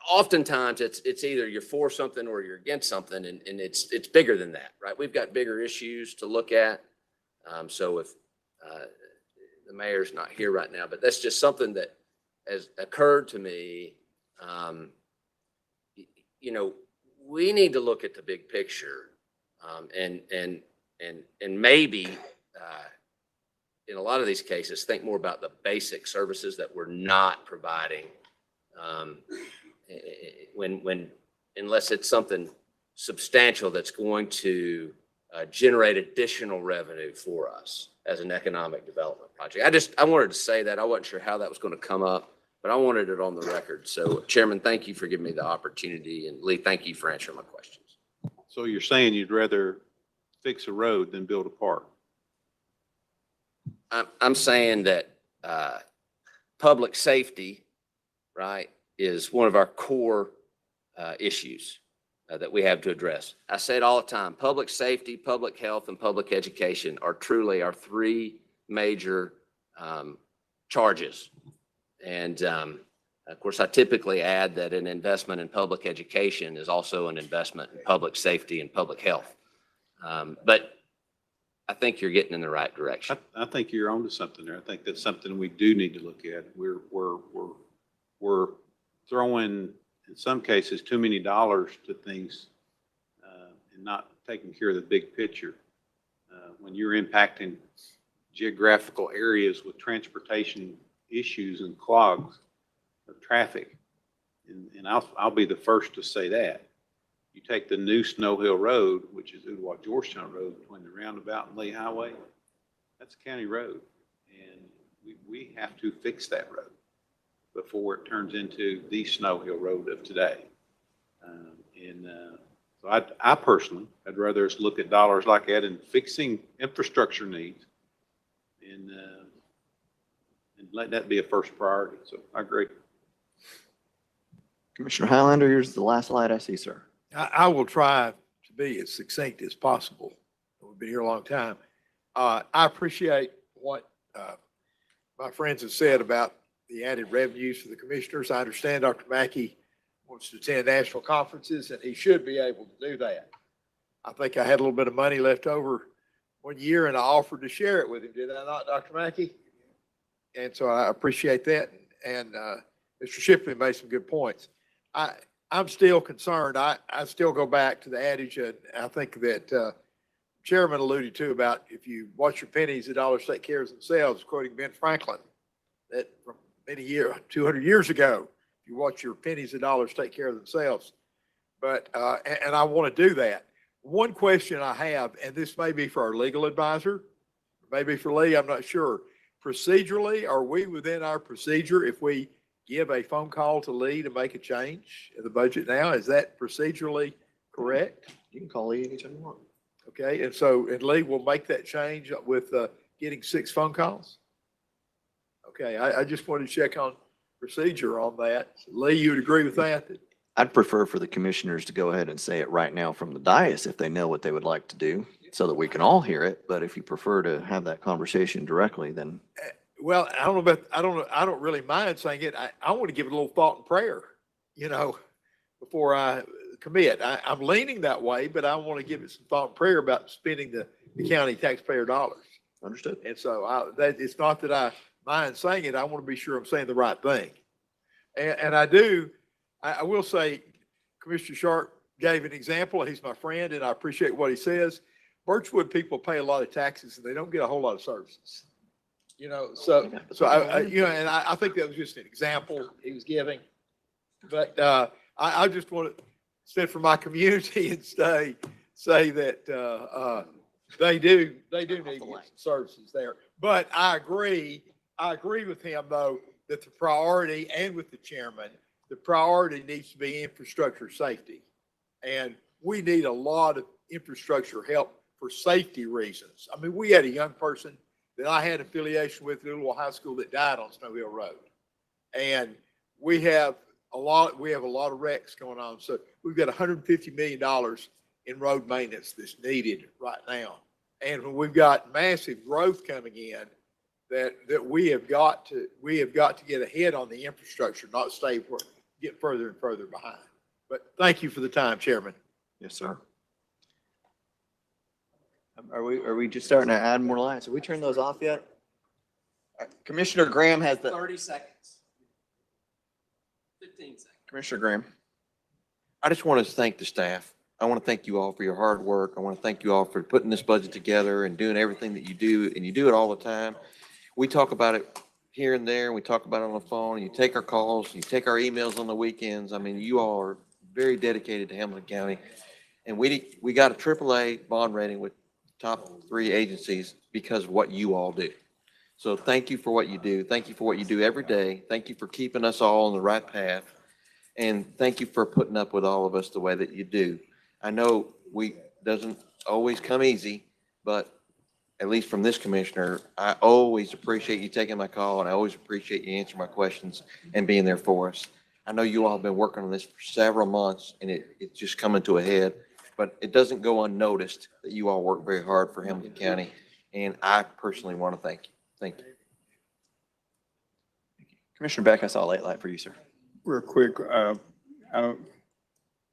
oftentimes it's either you're for something or you're against something, and it's bigger than that, right? We've got bigger issues to look at. So if the mayor's not here right now, but that's just something that has occurred to me. We need to look at the big picture, and maybe in a lot of these cases, think more about the basic services that we're not providing, unless it's something substantial that's going to generate additional revenue for us as an economic development project. I wanted to say that. I wasn't sure how that was going to come up, but I wanted it on the record. So, Chairman, thank you for giving me the opportunity, and Lee, thank you for answering my questions. So you're saying you'd rather fix a road than build a park? I'm saying that public safety, right, is one of our core issues that we have to address. I say it all the time. Public safety, public health, and public education are truly our three major charges. And of course, I typically add that an investment in public education is also an investment in public safety and public health. But I think you're getting in the right direction. I think you're onto something there. I think that's something we do need to look at. We're throwing, in some cases, too many dollars to things and not taking care of the big picture. When you're impacting geographical areas with transportation issues and clogs of traffic, and I'll be the first to say that. You take the new Snow Hill Road, which is Ooltewah-Georgetown Road between the roundabout and Lee Highway, that's a county road. And we have to fix that road before it turns into the Snow Hill Road of today. So I personally, I'd rather us look at dollars like that and fixing infrastructure needs and let that be a first priority. So I agree. Commissioner Highlander, here's the last light I see, sir. I will try to be as succinct as possible. We've been here a long time. I appreciate what my friends have said about the added revenues for the commissioners. I understand Dr. Mackey wants to attend national conferences, and he should be able to do that. I think I had a little bit of money left over one year, and I offered to share it with him. Did I not, Dr. Mackey? And so I appreciate that. And Mr. Shipley made some good points. I'm still concerned. I still go back to the adage, and I think that Chairman alluded to about if you watch your pennies, the dollars take care of themselves, quoting Ben Franklin, that from many years, 200 years ago, if you watch your pennies, the dollars take care of themselves. But, and I want to do that. One question I have, and this may be for our legal advisor, maybe for Lee, I'm not sure. Procedurally, are we within our procedure if we give a phone call to Lee to make a change in the budget now? Is that procedurally correct? You can call Lee anytime you want. Okay, and so, and Lee will make that change with getting 6 phone calls? Okay, I just wanted to check on procedure on that. Lee, you would agree with that? I'd prefer for the commissioners to go ahead and say it right now from the dais if they know what they would like to do, so that we can all hear it. But if you prefer to have that conversation directly, then Well, I don't know about, I don't really mind saying it. I want to give it a little thought and prayer, before I commit. I'm leaning that way, but I want to give it some thought and prayer about spending the county taxpayer dollars. understood. And so it's not that I mind saying it. I want to be sure I'm saying the right thing. And I will say, Commissioner Sharp gave an example. He's my friend and I appreciate what he says. Birchwood people pay a lot of taxes and they don't get a whole lot of services. I think that was just an example he was giving. But I just want to stand for my community and say that they do need to get some services there. But I agree with him though, that the priority, and with the chairman, the priority needs to be infrastructure safety. And we need a lot of infrastructure help for safety reasons. I mean, we had a young person that I had affiliation with at Little High School that died on Snow Hill Road. And we have a lot of wrecks going on. So we've got $150 million in road maintenance that's needed right now. And when we've got massive growth coming in, that we have got to get ahead on the infrastructure, not get further and further behind. But thank you for the time, Chairman. Yes, sir. Are we just starting to add more lines? Have we turned those off yet? Commissioner Graham has the, 30 seconds. 15 seconds. Commissioner Graham. I just want to thank the staff. I want to thank you all for your hard work. I want to thank you all for putting this budget together and doing everything that you do, and you do it all the time. We talk about it here and there, and we talk about it on the phone, and you take our calls, you take our emails on the weekends. I mean, you all are very dedicated to Hamilton County. And we got a AAA bond rating with top 3 agencies because of what you all do. So thank you for what you do. Thank you for what you do every day. Thank you for keeping us all on the right path. And thank you for putting up with all of us the way that you do. I know doesn't always come easy, but at least from this commissioner, I always appreciate you taking my call, and I always appreciate you answering my questions and being there for us. I know you all have been working on this for several months, and it's just coming to a head, but it doesn't go unnoticed that you all work very hard for Hamilton County, and I personally want to thank you. Thank you. Commissioner Beck, I saw a late light for you, sir. Real quick,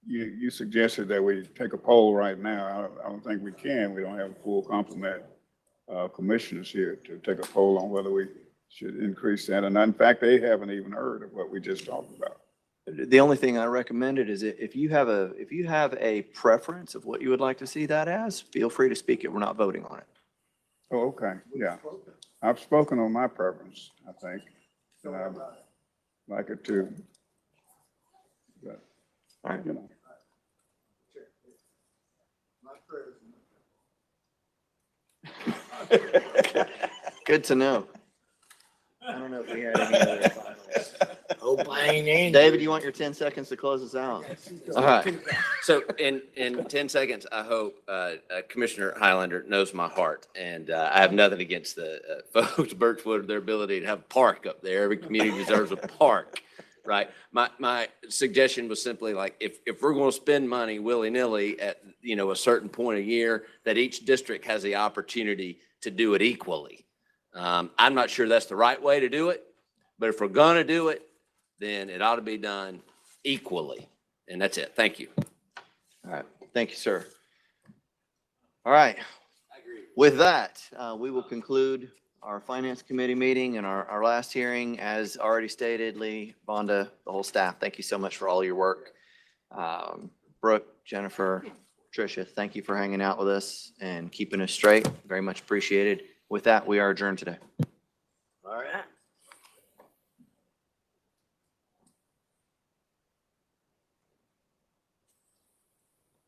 you suggested that we take a poll right now. I don't think we can. We don't have a full complement of commissioners here to take a poll on whether we should increase that. And in fact, they haven't even heard of what we just talked about. The only thing I recommended is if you have a preference of what you would like to see that as, feel free to speak it. We're not voting on it. Oh, okay, yeah. I've spoken on my preference, I think, and I'd like it too. But, all right. Good to know. I don't know if we had any other finalists. David, you want your 10 seconds to close us out? All right. So in 10 seconds, I hope Commissioner Highlander knows my heart. And I have nothing against the folks of Birchwood, their ability to have a park up there. Every community deserves a park, right? My suggestion was simply like, if we're going to spend money willy-nilly at, a certain point a year, that each district has the opportunity to do it equally. I'm not sure that's the right way to do it, but if we're going to do it, then it ought to be done equally. And that's it. Thank you. All right. Thank you, sir. All right. With that, we will conclude our Finance Committee meeting and our last hearing. As already stated, Lee, Vonda, the whole staff, thank you so much for all your work. Brooke, Jennifer, Tricia, thank you for hanging out with us and keeping us straight. Very much appreciated. With that, we are adjourned today.